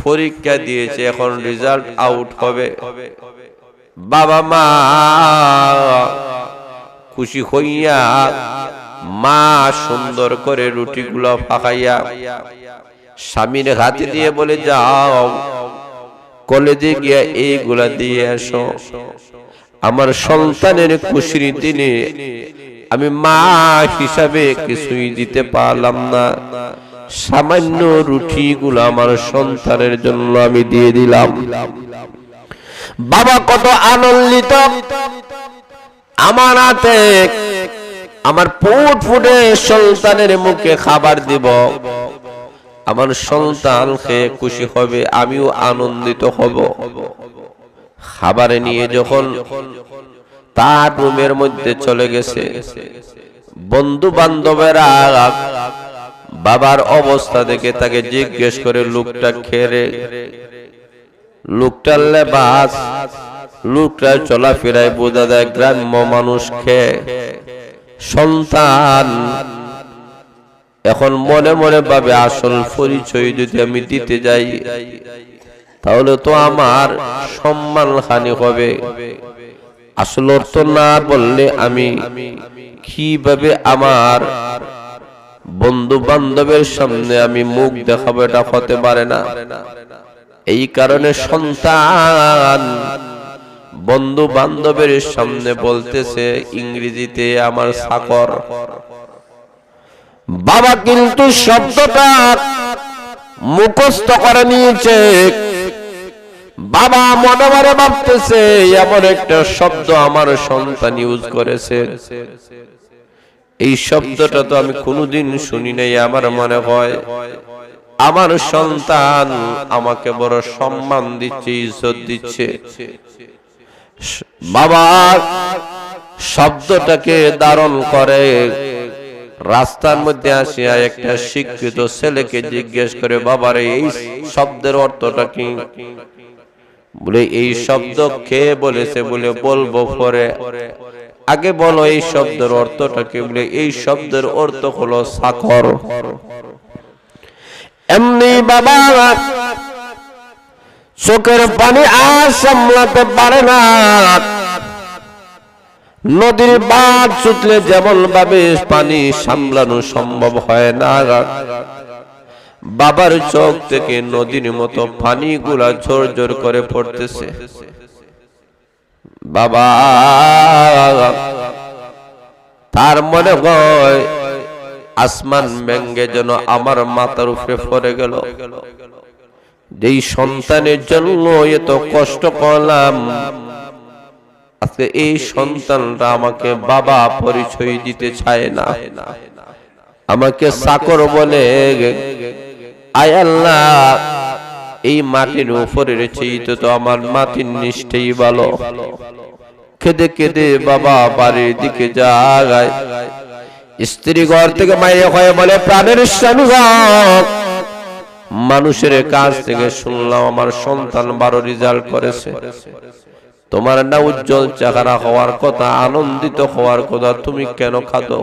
পরীক্ষা দিয়েছে, এখন রেজাল্ট আউট হবে। বাবা মা খুশি হইয়া মা সুন্দর করে রুটিগুলো পাকাইয়া স্বামীর হাতে দিয়ে বলে, যাও কলেজে গিয়া এইগুলা দিয়ে আসো। আমার সন্তানের খুশির দিনে আমি মা হিসাবে কিছুই দিতে পারলাম না, সামান্য রুটিগুলো আমার সন্তানের জন্য আমি দিয়ে দিলাম। বাবা কত আনন্দিত, আমার হাতে আমার ফুটফুটে সন্তানের মুখে খাবার দিব, আমার সন্তান খেয়ে খুশি হবে, আমিও আনন্দিত হব। খাবার নিয়ে যখন তার রুমের মধ্যে চলে গেছে, বন্ধু বান্ধবেরা বাবার অবস্থা দেখে তাকে জিজ্ঞেস করে, লোকটা খেয়ে, লোকটার লেবাস, লোকটার চলাফেরায় বোঝা যায় গ্রাম্য মানুষ খেয়ে। সন্তান এখন মনে মনে ভাবে, আসল পরিচয় যদি আমি দিতে যাই তাহলে তো আমার সম্মান হানি হবে, আসল অর্থ না বললে আমি কিভাবে আমার বন্ধু বান্ধবের সামনে আমি মুখ দেখাবো, এটা হতে পারে না। এই কারণে সন্তান বন্ধু বান্ধবের সামনে বলতেছে ইংরেজিতে আমার চাকর। বাবা কিন্তু শব্দটা মুখস্থ করে নিয়েছে। বাবা মনে মনে ভাবতেছে, এমন একটা শব্দ আমার সন্তান ইউজ করেছে, এই শব্দটা তো আমি কোনোদিন শুনি নাই। আমার মনে হয় আমার সন্তান আমাকে বড় সম্মান দিচ্ছে, ইজ্জত দিচ্ছে। বাবা শব্দটাকে ধারণ করে রাস্তার মধ্যে আসিয়া একটা শিক্ষিত ছেলেকে জিজ্ঞেস করে, বাবারে এই শব্দের অর্থটা কি? বলে এই শব্দ কে বলেছে? বলে বলবো পরে, আগে বলো এই শব্দের অর্থটা কি? বলে এই শব্দের অর্থ হলো চাকর। এমনি বাবা চোখের পানি আর সামলাতে পারে না। নদীর বাঁধ ছুটলে যেমন ভাবে পানি সামলানো সম্ভব হয় না, বাবার চোখ থেকে নদীর মতো পানিগুলা ঝরঝর করে পড়তেছে। বাবা তার মনে হয় আসমান ভেঙে যেন আমার মাথার উপরে পড়ে গেল। যেই সন্তানের জন্য এত কষ্ট করলাম, আজকে এই সন্তানরা আমাকে বাবা পরিচয় দিতে চায় না, আমাকে চাকর বলে। আয় আল্লাহ, এই মাটির উপরে চেয়ে তো আমার মাটির নিচটাই ভালো। কেঁদে কেঁদে বাবা বাড়ির দিকে যায়। স্ত্রী ঘর থেকে বাইরে হয়ে বলে, প্রাণের স্বামী, মানুষের কাছ থেকে শুনলাম আমার সন্তান 12 রেজাল্ট করেছে, তোমার না উজ্জ্বল চেহারা হওয়ার কথা, আনন্দিত হওয়ার কথা, তুমি কেন কাঁদো?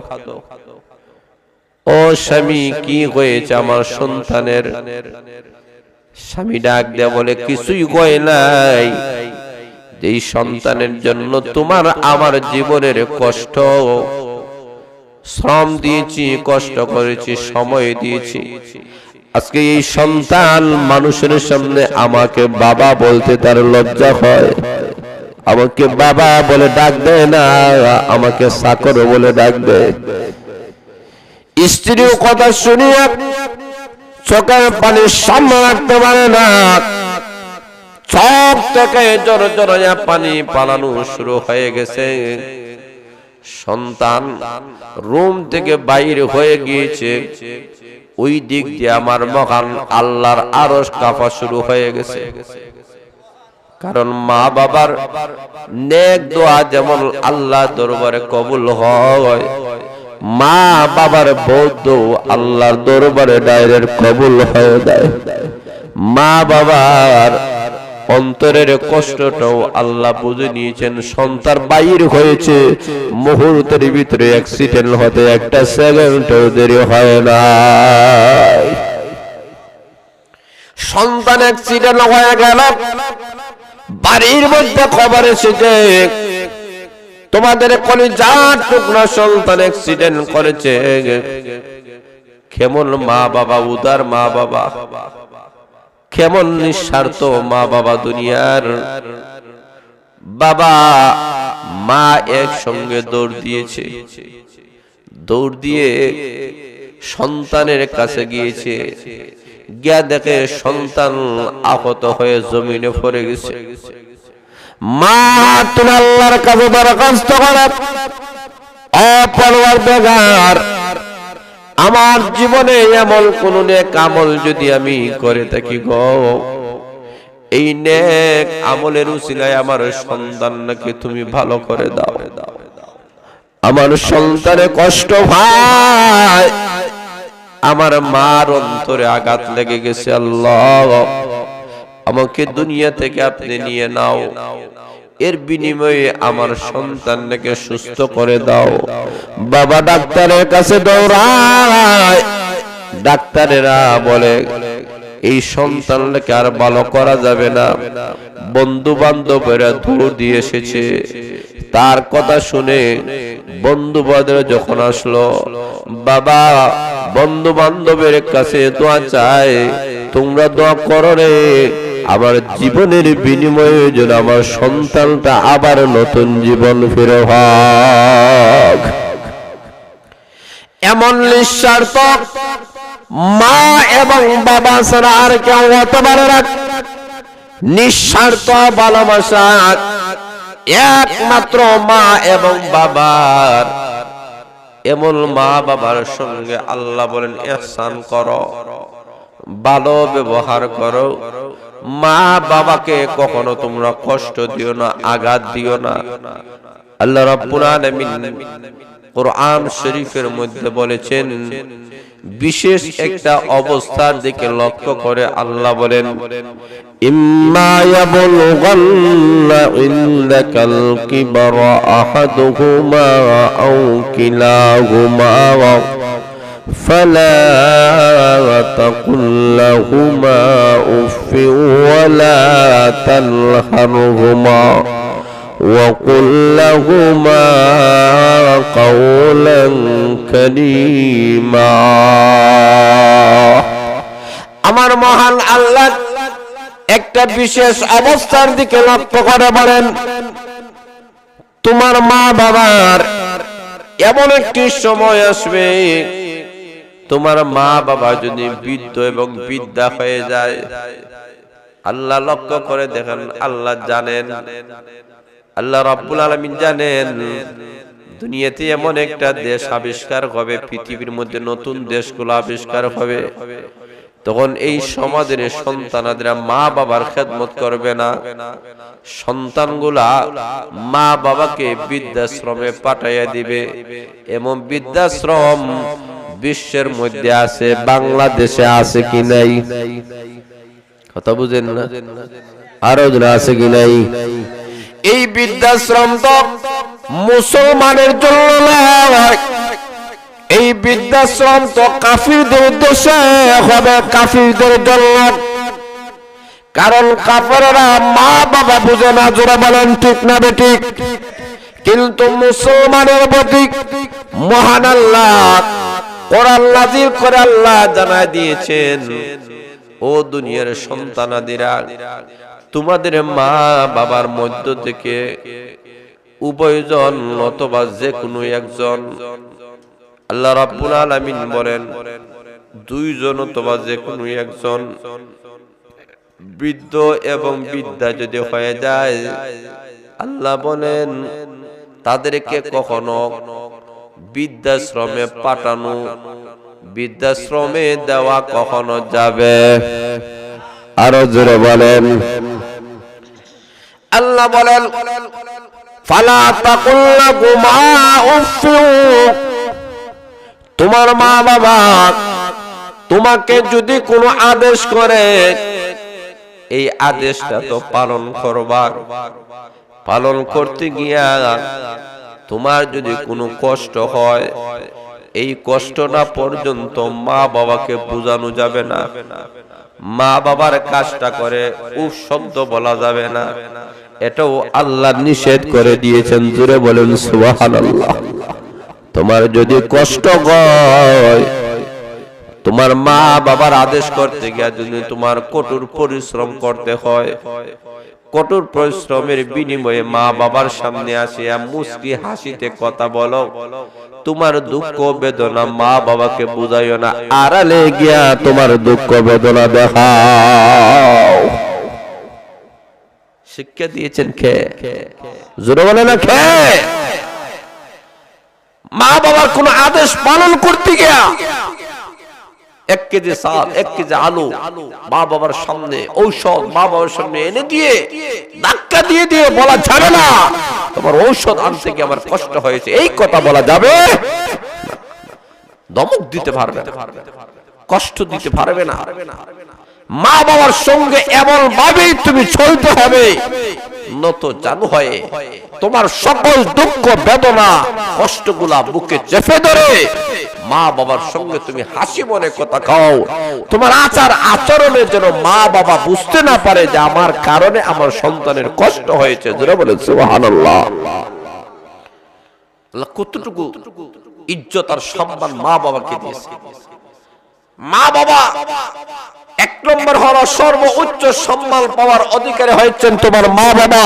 ও স্বামী, কি হয়েছে আমার সন্তানের? স্বামী ডাক দেয়া বলে, কিছুই হয় নাই, এই সন্তানের জন্য তোমার আমার জীবনের কষ্ট, শ্রম দিয়েছি, কষ্ট করেছি, সময় দিয়েছি। আজকে এই সন্তান মানুষের সামনে আমাকে বাবা বলতে তার লজ্জা হয়, আমাকে বাবা বলে ডাক দেয় না, আমাকে চাকর বলে ডাক দেয়। স্ত্রীও কথা শুনিয়া চোখের পানি সামনে রাখতে পারে না, চোখ থেকে জোর জোরে পানি পালানো শুরু হয়ে গেছে। সন্তান রুম থেকে বাইরে হয়ে গিয়েছে, ওই দিক দিয়ে আমার মহান আল্লাহর আরশ কাঁপা শুরু হয়ে গেছে। কারণ মা বাবার নেক দোয়া যেমন আল্লাহ দরবারে কবুল হয়, মা বাবার বৌদ্ধ আল্লাহর দরবারে ডাইরেক্ট কবুল হয়ে যায়। মা বাবার অন্তরের কষ্টটাও আল্লাহ বুঝে নিয়েছেন। সন্তান বাইর হয়েছে, মুহূর্তের ভিতরে অ্যাক্সিডেন্ট হতে একটা সেকেন্ডও দেরি হয় না। সন্তান অ্যাক্সিডেন্ট হয়ে গেল, বাড়ির মধ্যে খবর এসেছে তোমাদের কলিজার টুকরা সন্তান অ্যাক্সিডেন্ট করেছে। কেমন মা বাবা, উদার মা বাবা, কেমন নিঃস্বার্থ মা বাবা দুনিয়ার। বাবা মা একসঙ্গে দৌড় দিয়েছে, দৌড় দিয়ে সন্তানের কাছে গিয়েছে, গিয়া দেখে সন্তান আহত হয়ে জমিনে পড়ে গেছে। মা তুমি আল্লাহর কাছে দরখাস্ত করো, অপরওয়ারদিগার আমার জীবনে এমন কোন নেক আমল যদি আমি করে থাকি গো, এই নেক আমলের উসিলায় আমার সন্তানকে তুমি ভালো করে দাও। আমার সন্তানে কষ্ট ভাই, আমার মার অন্তরে আঘাত লেগে গেছে। আল্লাহ আমাকে দুনিয়া থেকে আপনি নিয়ে নাও, এর বিনিময়ে আমার সন্তানকে সুস্থ করে দাও। বাবা ডাক্তারের কাছে দৌড়ায়, ডাক্তারেরা বলে এই সন্তানকে আর ভালো করা যাবে না। বন্ধু বান্ধবেরা দৌড় দিয়ে এসেছে, তার কথা শুনে বন্ধু বান্ধব যখন আসলো, বাবা বন্ধু বান্ধবের কাছে দোয়া চায়, তোমরা দোয়া করো রে আমার জীবনের বিনিময়ে যেন আমার সন্তানটা আবার নতুন জীবন ফিরে হোক। এমন নিঃস্বার্থ মা এবং বাবা ছাড়া আর কেউ হতে পারে না। নিঃস্বার্থ ভালোবাসা একমাত্র মা এবং বাবার। এমন মা বাবার সঙ্গে আল্লাহ বলেন ইহসান করো, ভালো ব্যবহার করো। মা বাবাকে কখনো তোমরা কষ্ট দিও না, আঘাত দিও না। আল্লাহ রাব্বুল আলামিন কোরআন শরীফের মধ্যে বলেছেন, বিশেষ একটা অবস্থার দিকে লক্ষ্য করে আল্লাহ বলেন, ইম্মা ইয়াবলুগান্না ইনদাকাল কিবরা আহাদুহুমা আও কিলাহুমা فلا تقل لهما أف ولا تنهرهما وقل لهما قولا كريما। আমার মহান আল্লাহ একটা বিশেষ অবস্থার দিকে লক্ষ্য করে বলেন, তোমার মা বাবার এমন একটি সময় আসবে, তোমার মা বাবা যদি বৃদ্ধ এবং বৃদ্ধা হয়ে যায়। আল্লাহ লক্ষ্য করে দেখেন, আল্লাহ জানেন, আল্লাহ রাব্বুল আলামিন জানেন দুনিয়াতে এমন একটা দেশ আবিষ্কার হবে, পৃথিবীর মধ্যে নতুন দেশগুলো আবিষ্কার হবে, তখন এই সমাজের সন্তানরা মা বাবার খেদমত করবে না। সন্তানগুলা মা বাবাকে বৃদ্ধাশ্রমে পাঠাইয়া দিবে। এমন বৃদ্ধাশ্রম বিশ্বের মধ্যে আছে, বাংলাদেশে আছে কি নাই? কথা বুঝেন না? আরো আছে কি নাই? এই বৃদ্ধাশ্রম তো মুসলমানের জন্য নয়, এই বৃদ্ধাশ্রম তো কাফিরদের উদ্দেশ্যে হবে, কাফিরদের জন্য। কারণ কাফেররা মা বাবা বুঝে না, জোরে বলেন ঠিক না বেঠিক? কিন্তু মুসলমানের প্রতি মহান আল্লাহ কোরআন নাযিল করে আল্লাহ জানায় দিয়েছেন, ও দুনিয়ার সন্তানাদিরা, তোমাদের মা বাবার মধ্য থেকে উভয়জন অথবা যে কোনো একজন, আল্লাহ রাব্বুল আলামিন বলেন দুইজন অথবা যে কোনো একজন বৃদ্ধ এবং বৃদ্ধা যদি হয়ে যায়, আল্লাহ বলেন তাদেরকে কখনো বৃদ্ধাশ্রমে পাঠানো, বৃদ্ধাশ্রমে দেওয়া কখনো যাবে। আরো জোরে বলেন। আল্লাহ বলেন, ফালা তাকুল লাহুমা উফ, তোমার মা বাবা তোমাকে যদি কোনো আদেশ করে, এই আদেশটা তো পালন করবা। পালন করতে গিয়া তোমার যদি কোনো কষ্ট হয়, এই কষ্টটা পর্যন্ত মা বাবাকে বোঝানো যাবে না। মা বাবার কাজটা করে উফ শব্দ বলা যাবে না, এটাও আল্লাহ নিষেধ করে দিয়েছেন। জোরে বলেন সুবহানাল্লাহ। তোমার যদি কষ্ট হয়, তোমার মা বাবার আদেশ করতে গিয়ে যদি তোমার কঠোর পরিশ্রম করতে হয়, কঠোর পরিশ্রমের বিনিময়ে মা বাবার সামনে আসিয়া মুস্কি হাসিতে কথা বলো, তোমার দুঃখ বেদনা মা বাবাকে বুঝাইও না, আড়ালে গিয়া তোমার দুঃখ বেদনা দেখাও। শিক্ষা দিয়েছেন কে? জোরে বলে না কে? মা বাবার কোন আদেশ পালন করতে গিয়া 1 কেজি চাল 1 কেজি আলু মা বাবার সামনে, ঔষধ মা বাবার সামনে এনে দিয়ে ধাক্কা দিয়ে দিয়ে বলা যাবে না তোমার ঔষধ আনতে গিয়ে আমার কষ্ট হয়েছে, এই কথা বলা যাবে না। ধমক দিতে পারবে না, কষ্ট দিতে পারবে না। মা বাবার সঙ্গে এমন ভাবেই তুমি চলতে হবে নত জানু হয়ে, তোমার সকল দুঃখ বেদনা কষ্টগুলা বুকে চেপে ধরে মা বাবার সঙ্গে তুমি হাসি মনে কথা কও। তোমার আচার আচরণে যেন মা বাবা বুঝতে না পারে যে আমার কারণে আমার সন্তানের কষ্ট হয়েছে। জোরে বলেন সুবহানাল্লাহ। আল্লাহ কতটুকু ইজ্জত আর সম্মান মা বাবাকে দিয়েছে। মা বাবা 1 নম্বর হলো সর্বোচ্চ সম্মান পাওয়ার অধিকারী হয়েছেন তোমার মা বাবা।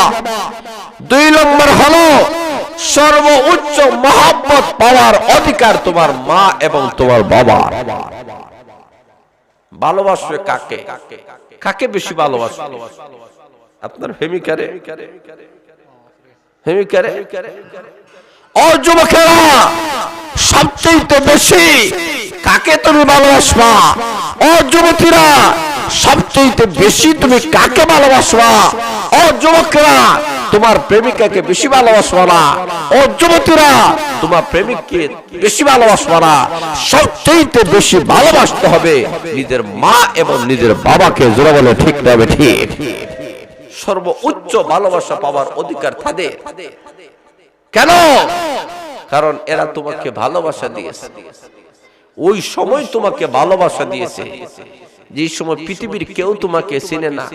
2 নম্বর হলো সর্বোচ্চ মহব্বত পাওয়ার অধিকার তোমার মা এবং তোমার বাবা। ভালোবাসবে কাকে? কাকে বেশি ভালোবাসবে? আপনার প্রেমিকারে? প্রেমিকারে? ও যুবকেরা, সবচেয়ে বেশি কাকে তুমি ভালোবাসবা? ও যুবতীরা, সবচেয়ে বেশি তুমি কাকে ভালোবাসবা? ও যুবকেরা, তোমার প্রেমিকাকে বেশি ভালোবাসবা না। ও যুবতীরা, তোমার প্রেমিককে বেশি ভালোবাসবা না, সবচেয়ে বেশি ভালোবাসতে হবে নিজের মা এবং নিজের বাবাকে। জোরে বলে ঠিক না ঠিক? সর্বোচ্চ ভালোবাসা পাওয়ার অধিকার তাদের। কেন? কারণ এরা তোমাকে ভালোবাসা দিয়েছে, ওই সময় তোমাকে ভালোবাসা দিয়েছে যে সময় পৃথিবীর কেউ তোমাকে চিনে না,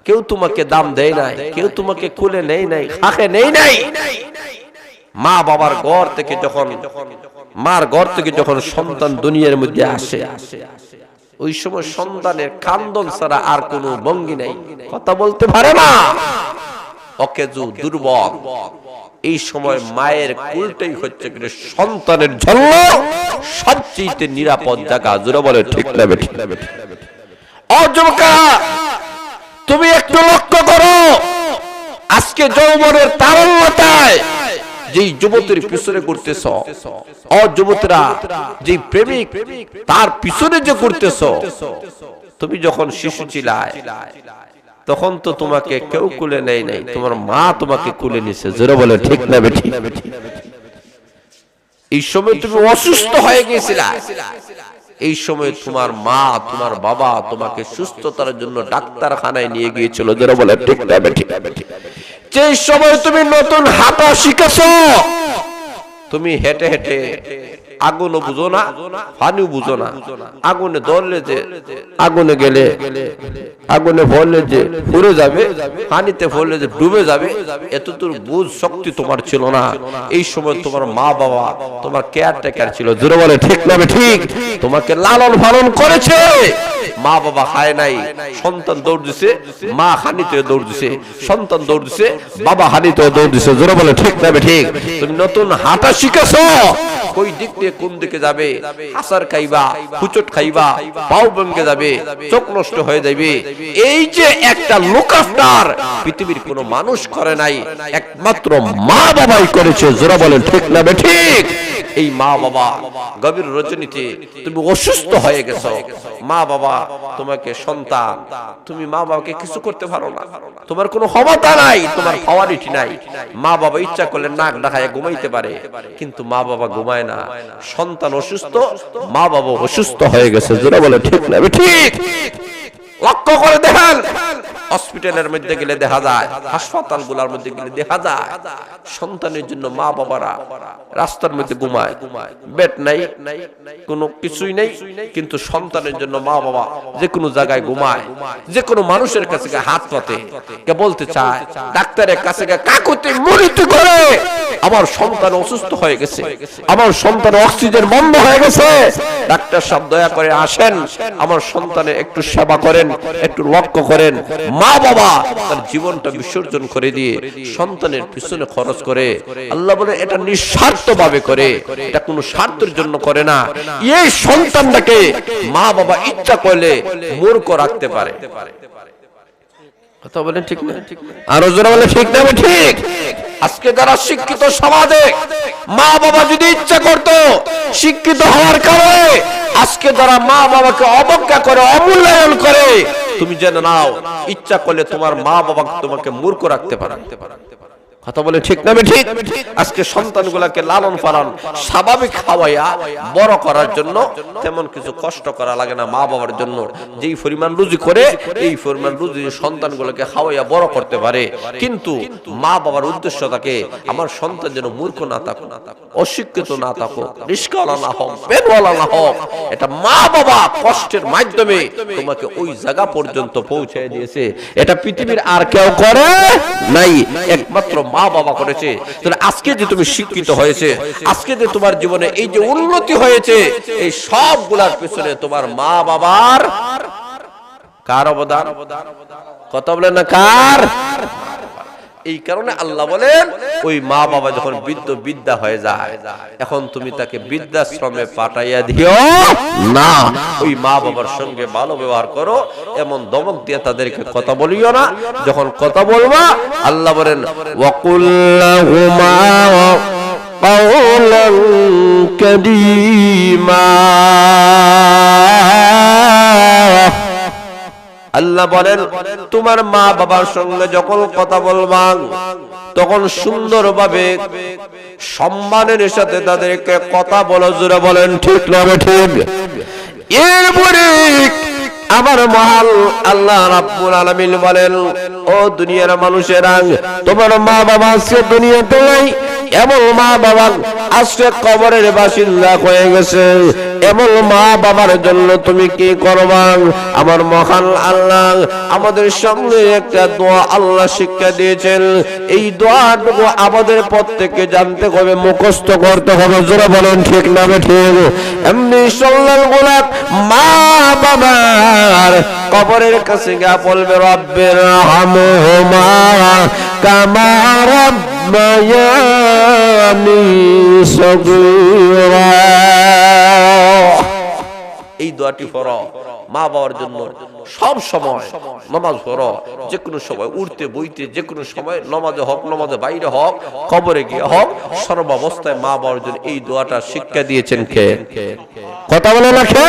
কেউ তোমাকে দাম দেয় নাই, কেউ তোমাকে খুলে নেই নাই, হাঁকে নেই নাই। মা বাবার ঘর থেকে যখন, মার ঘর থেকে যখন সন্তান দুনিয়ার মধ্যে আসে, ওই সময় সন্তানের কান্দন ছাড়া আর কোনো ভঙ্গি নাই, কথা বলতে পারে না, অকেজু দুর্বল। এই সময় মায়ের কুলটাই হচ্ছে সন্তানের জন্য সবচেয়ে নিরাপদ জায়গা। জোরে বলে ঠিক না ঠিক? ও যুবকেরা, তুমি একটু লক্ষ্য করো, আজকে যৌবনের তারল্যতায় যেই যুবতীর পিছনে ঘুরতেছ, ও যুবতীরা, যে প্রেমিক তার পিছনে যে ঘুরতেছ, তুমি যখন শিশু ছিলায় তখন তো তোমাকে কেউ কুলে নেয় নাই, তোমার মা তোমাকে কুলে নিছে। জোরে বলে ঠিক না বেঠি? এই সময় তুমি অসুস্থ হয়ে গেছিলা, এই সময় তোমার মা তোমার বাবা তোমাকে সুস্থতার জন্য ডাক্তারখানায় নিয়ে গিয়েছিল। জোরে বলে ঠিক না বেঠি? যে সময় তুমি নতুন হাঁটা শিখেছো, তুমি হেঁটে হেঁটে আগুনও বুঝো না, পানিও বুঝো না, আগুনে ধরলে যে আগুনে গেলে, আগুনে ভরলে যে পুড়ে যাবে, পানিতে ভরলে যে ডুবে যাবে, এতদূর বুঝ শক্তি তোমার ছিল না। এই সময় তোমার মা বাবা তোমার কেয়ারটেকার ছিল। জোরে বলে ঠিক না ঠিক? তোমাকে লালন পালন করেছে, মা বাবা খায় নাই, সন্তান দৌড় দিছে, মা হানিতে দৌড় দিছে, সন্তান দৌড় দিছে, বাবা হানিতে দৌড় দিছে। জোরে বলে ঠিক না ঠিক? তুমি নতুন হাঁটা শিখেছো, কই দিক দিয়ে কোন দিকে যাবে, আসার খাইবা, হুচট খাইবা, পাও ভেঙে যাবে, চোখ নষ্ট হয়ে যাবে, এই যে একটা লুক আফটার পৃথিবীর কোনো মানুষ করে নাই, একমাত্র মা বাবাই করেছে। জোরে বলেন ঠিক না ঠিক? এই মা বাবা গভীর রজনীতে তুমি অসুস্থ হয়ে গেছো, মা বাবা তোমাকে সন্তান, তুমি মা বাবাকে কিছু করতে পারো না, তোমার কোনো ক্ষমতা নাই, তোমার পাওয়ারিটি নাই। মা বাবা ইচ্ছা করলে নাক ডাকায় ঘুমাইতে পারে, কিন্তু মা বাবা ঘুমায় না। সন্তান অসুস্থ, মা বাবা অসুস্থ হয়ে গেছে। জোরে বলে ঠিক না ঠিক? লক্ষ্য করে দেখেন, হসপিটালের মধ্যে গেলে দেখা যায়, হাসপাতালগুলোর মধ্যে গেলে দেখা যায়, সন্তানের জন্য মা বাবারা রাস্তার মধ্যে ঘুমায়, বেড নাই, কোনো কিছুই নেই, কিন্তু সন্তানের জন্য মা বাবা যে কোনো জায়গায় ঘুমায়, যে কোনো মানুষের কাছে হাত পাতে, কে বলতে চায়, ডাক্তারের কাছে কাকুতি মিনতি করে, আমার সন্তান অসুস্থ হয়ে গেছে, আমার সন্তান অক্সিজেন বন্ধ হয়ে গেছে, ডাক্তার সাহেব দয়া করে আসেন, আমার সন্তানের একটু সেবা করেন, একটু লক্ষ্য করেন। মা বাবা তার জীবনটা বিসর্জন করে দিয়ে সন্তানের পিছনে খরচ করে, আল্লাহ বলে এটা নিঃস্বার্থ ভাবে করে, এটা কোনো স্বার্থের জন্য করে না। এই সন্তানটাকে মা বাবা ইচ্ছা করলে মূর্খ রাখতে পারে। কথা বলেন ঠিক না? আর ওজোরা বলে ঠিক না? ঠিক। আজকে যারা শিক্ষিত সমাজে মা বাবা যদি ইচ্ছা করতো শিক্ষিত হওয়ার কারণে আজকে যারা মা বাবাকে অবজ্ঞা করে, অমূল্যায়ন করে, তুমি জেনে নাও ইচ্ছা করলে তোমার মা বাবা তোমাকে মূর্খ রাখতে পারে। কথা বলে ঠিক না? ঠিক। আজকে সন্তানগুলোকে লালন পালন স্বাভাবিক খাওয়াইয়া বড় করার জন্য তেমন কিছু কষ্ট করা লাগে না মা বাবার জন্য। যেই পরিমাণ রুজি করে এই পরিমাণ রুজি সন্তানগুলোকে খাওয়াইয়া বড় করতে পারে, কিন্তু মা বাবার উদ্দেশ্য থাকে আমার সন্তান যেন মূর্খ না থাকুক, অশিক্ষিত না থাকুক, রিস্কাওয়ালা না হোক, পেনওয়ালা না হোক। এটা মা বাবা কষ্টের মাধ্যমে তোমাকে ওই জায়গা পর্যন্ত পৌঁছে দিয়েছে। এটা পৃথিবীর আর কেউ করে নাই, একমাত্র মা বাবা করেছে। তাহলে আজকে যে তুমি শিক্ষিত হয়েছে, আজকে যে তোমার জীবনে এই যে উন্নতি হয়েছে, এই সবগুলার পিছনে তোমার মা বাবার কার অবদান? কথা বলেন না কার? এই কারণে আল্লাহ বলেন ওই মা বাবা যখন বৃদ্ধ বিদ্যা হয়ে যায়, এখন তুমি তাকে বৃদ্ধাশ্রমে পাঠাইয়া দিও না, ওই মা বাবার সঙ্গে ভালো ব্যবহার করো, এমন দমক দিয়ে তাদেরকে কথা বলিও না। যখন কথা বলবা আল্লাহ বলেন ওয়াকুল্লাহুমা কাওলান কারীমা, আল্লাহ বলেন তোমার মা বাবার সঙ্গে যখন কথা বলবা তখন সুন্দরভাবে সম্মানের সাথে তাদেরকে কথা বলো। জোরে বলেন ঠিক না ঠিক? এরপরে আমার মহান আল্লাহ রাব্বুল আলামিন বলেন ও দুনিয়ার মানুষেরা, তোমার মা বাবা আজকে দুনিয়াতে নাই, এমন মা বাবা আজকে কবরের বাসিন্দা হয়ে গেছে, এমন মা বাবার জন্য তুমি কি করবা? আমার মহান আল্লাহ আমাদের সামনে একটা দোয়া আল্লাহ শিক্ষা দিয়েছেন, এই দোয়াটুকু আমাদের প্রত্যেককে জানতে হবে, মুখস্থ করতে হবে। জোরে বলেন ঠিক না ঠিক? এমনি সাল্লাল গোলাপ মা বাবার কবরের কাছে গিয়ে বলবে রব্বির হামহুমা কামা রাব্বায়ানি সগীরা। এই দোয়াটি পড়ো মা বাবার জন্য, সব সময় নামাজ পড়ো, যে কোনো সময় উঠতে বইতে, যে কোনো সময় নামাজে হোক, নামাজে বাইরে হোক, কবরে গিয়ে হোক, সর্বাবস্থায় মা বাবার জন্য এই দোয়াটা শিক্ষা দিয়েছেন কে? কথা বলে না কে?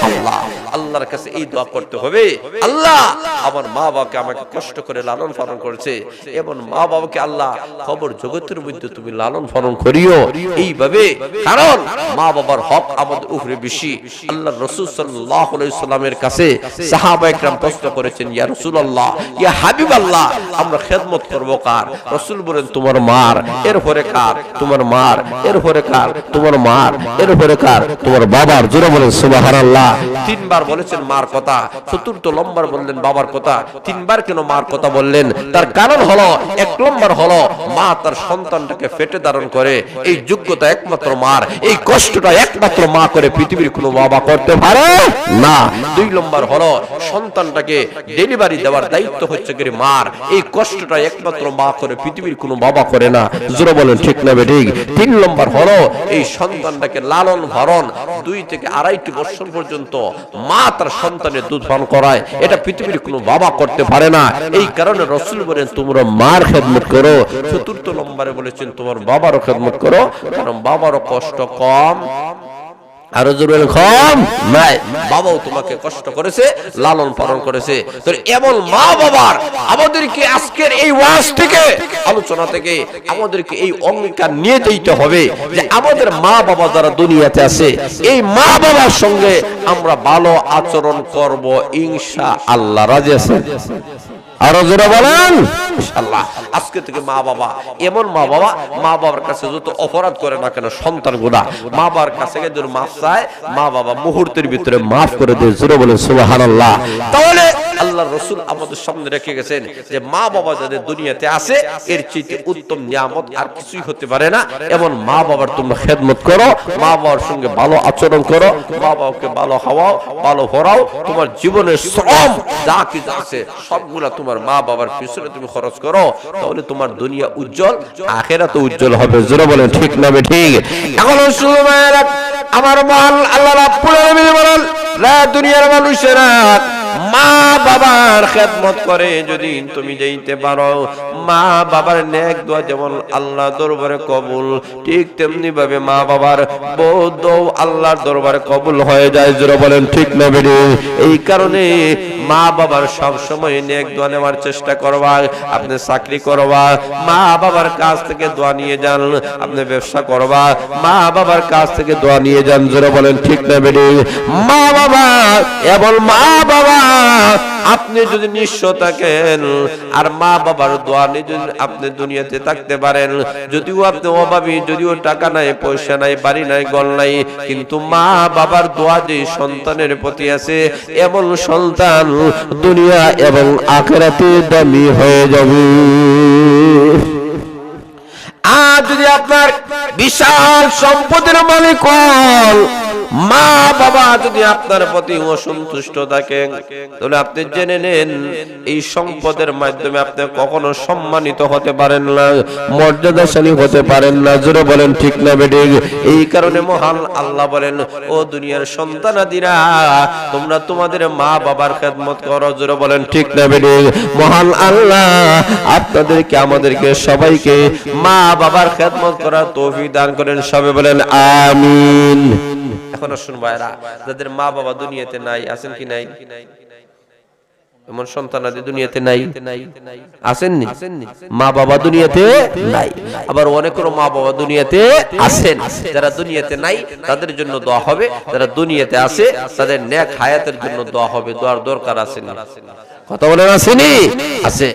আল্লাহ। আল্লাহর কাছে এই দোয়া করতে হবে, আল্লাহ আমার মা বাবাকে আমাকে কষ্ট করে লালন পালন করেছে, এবং মা বাবাকে আল্লাহ কবর জগতের মধ্যে তুমি লালন পালন করিও এইভাবে, কারণ মা বাবার হক আমাদের উপরে বেশি। আল্লাহ রাসূল সাল্লাল্লাহু আলাইহি সাল্লামের কাছে সাহাবা একরাম প্রশ্ন করেছেন, ইয়া রাসূলুল্লাহ, ইয়া হাবিবাল্লাহ, আমরা খেদমত করব কার? রাসূল বলেন তোমার মার, এরপরে কার? তোমার মার, এরপরে কার? তোমার মার, এরপরে কার? তোমার বাবার। জোরে বলেন সুবহানাল্লাহ। তিনবার বলেছেন মার কথা, চতুর্থ নম্বর বললেন বাবার কথা। তিনবার কেন মার কথা বললেন? তার কারণ হলো, এক নম্বর হলো মা তার সন্তানটাকে পেটে ধারণ করে, এই যোগ্যতা একমাত্র মার, এই কষ্টটা একমাত্র মা করে, পৃথিবীর কোনো বাবা করতে পারে না। দুই নম্বর হলো সন্তানটাকে ডেলিভারি দেওয়ার দায়িত্ব হচ্ছে কি মার, এই কষ্টটা একমাত্র মা করে, পৃথিবীর কোনো বাবা করে না। জোরে বলেন ঠিক না ঠিক? তিন নম্বর হলো এই সন্তানটাকে লালন পালন 2 থেকে 2.5 বছর পর্যন্ত মা তার সন্তানের দুধ পান করায়, এটা পৃথিবীর কোনো বাবা করতে পারে না। এই কারণে রাসূল বলেন তোমরা মার খেদমত করো। চতুর্থ নম্বরে বলেছেন তোমার বাবারও খেদমত করো, কারণ বাবারও কষ্ট কম আরো জোরে কম নাই। বাবাও তোমাকে কষ্ট করেছে, লালন পালন করেছে। তো এমন মা বাবার আমাদেরকে আজকের এই ওয়াজ থেকে, আলোচনা থেকে আমাদেরকে এই অঙ্গীকার নিয়ে যেতে হবে যে আমাদের মা বাবা যারা দুনিয়াতে আছে, এই মা বাবার সঙ্গে আমরা ভালো আচরণ করব ইনশাআল্লাহ। রাজি আছেন? আরো জোরে বলেন ইনশাআল্লাহ। আজকে থেকে মা বাবা, এমন মা বাবার কাছে যত অপরাধ করে না কেন সন্তানগুলা, মা বাবার কাছে যদি মাফ চায়, মা বাবা মুহূর্তের ভিতরে মাফ করে দেয়। জোরে বলেন সুবহানাল্লাহ। তাহলে আল্লাহর রাসূল আমাদের সামনে রেখে গেছেন যে মা বাবা যাদের দুনিয়াতে আছে, এর চেয়ে উত্তম নিয়ামত আর কিছুই হতে পারে না। এমন মা বাবার তোমরা খেদমত করো, মা বাবার সঙ্গে ভালো আচরণ করো, মা বাবাকে ভালো খাওয়াও, ভালো পড়াও। তোমার জীবনের শ্রম যা কিছু আছে সবগুলা তোমার মা বাবার পিছনে তুমি খরচ করো, তাহলে তোমার দুনিয়া উজ্জ্বল, আখিরাত উজ্জ্বল হবে। জোরে বলেন ঠিক না ঠিক? এখন শুনুন আমার মহান আল্লাহ রাব্বুল আলামিন বলেন, লা দুনিয়ার মানুষেরা মা বাবার খেদমত করে যদি তুমি যাইতে পারো, মা বাবার নেক দোয়া যেমন আল্লাহ দরবারে কবুল, ঠিক তেমনি ভাবে মা বাবার বদ আল্লাহর দরবারে কবুল হয়ে যায়। জোরে বলেন ঠিক না বেরি? এই কারণে মা বাবার সব সময় নেক দোয়া নেওয়ার চেষ্টা করবা। আপনি চাকরি করবা, মা বাবার কাছ থেকে দোয়া নিয়ে যান। আপনি ব্যবসা করবা, মা বাবার কাছ থেকে দোয়া নিয়ে যান। জোরে বলেন ঠিক না বেরি? মা বাবা এবং মা বাবা আপনি যদি নিঃস্ব থাকেন আর মা বাবার দোয়া নিয়ে যদি আপনি দুনিয়াতে থাকতে পারেন, যদিও আপনি অভাবী, যদিও টাকা নাই, পয়সা নাই, বাড়ি নাই, ঘর নাই, কিন্তু মা বাবার দোয়া যে সন্তানের প্রতি আছে, এমন সন্তান দুনিয়া এবং আখিরাতে দামি হয়ে যাবে। আর যদি আপনার বিশাল সম্পদের মালিক হন, মা বাবা যদি আপনার প্রতি অসন্তুষ্ট থাকেন, তাহলে আপনি জেনে নেন এই সম্পদের মাধ্যমে আপনি কখনো সম্মানিত হতে পারেন না, মর্যাদাশালী হতে পারেন না। জোরে বলেন ঠিক না বেঠিক? এই কারণে মহান আল্লাহ বলেন, ও দুনিয়ার সন্তানাদিরা তোমরা তোমাদের মা বাবার খেদমত করো। জোরে বলেন ঠিক না বেঠিক? মহান আল্লাহ আপনাদেরকে আমাদেরকে সবাইকে মা বাবার খেদমত করার তৌফিক দান করেন। সবাই বলেন আমিন। এখন শুন ভাইরা, যাদের মা বাবা দুনিয়াতে নাই, আছেন কি নাই? এমন সন্তান আদি দুনিয়াতে নাই, আসেননি? মা বাবা দুনিয়াতে নাই, আবার অনেকের মা বাবা দুনিয়াতে আছেন। যারা দুনিয়াতে নাই তাদের জন্য দোয়া হবে, যারা দুনিয়াতে আছে তাদের নেক হায়াতের জন্য দোয়া হবে। দোয়ার দরকার আছে না? কথা বলেন আসেনি? আছে।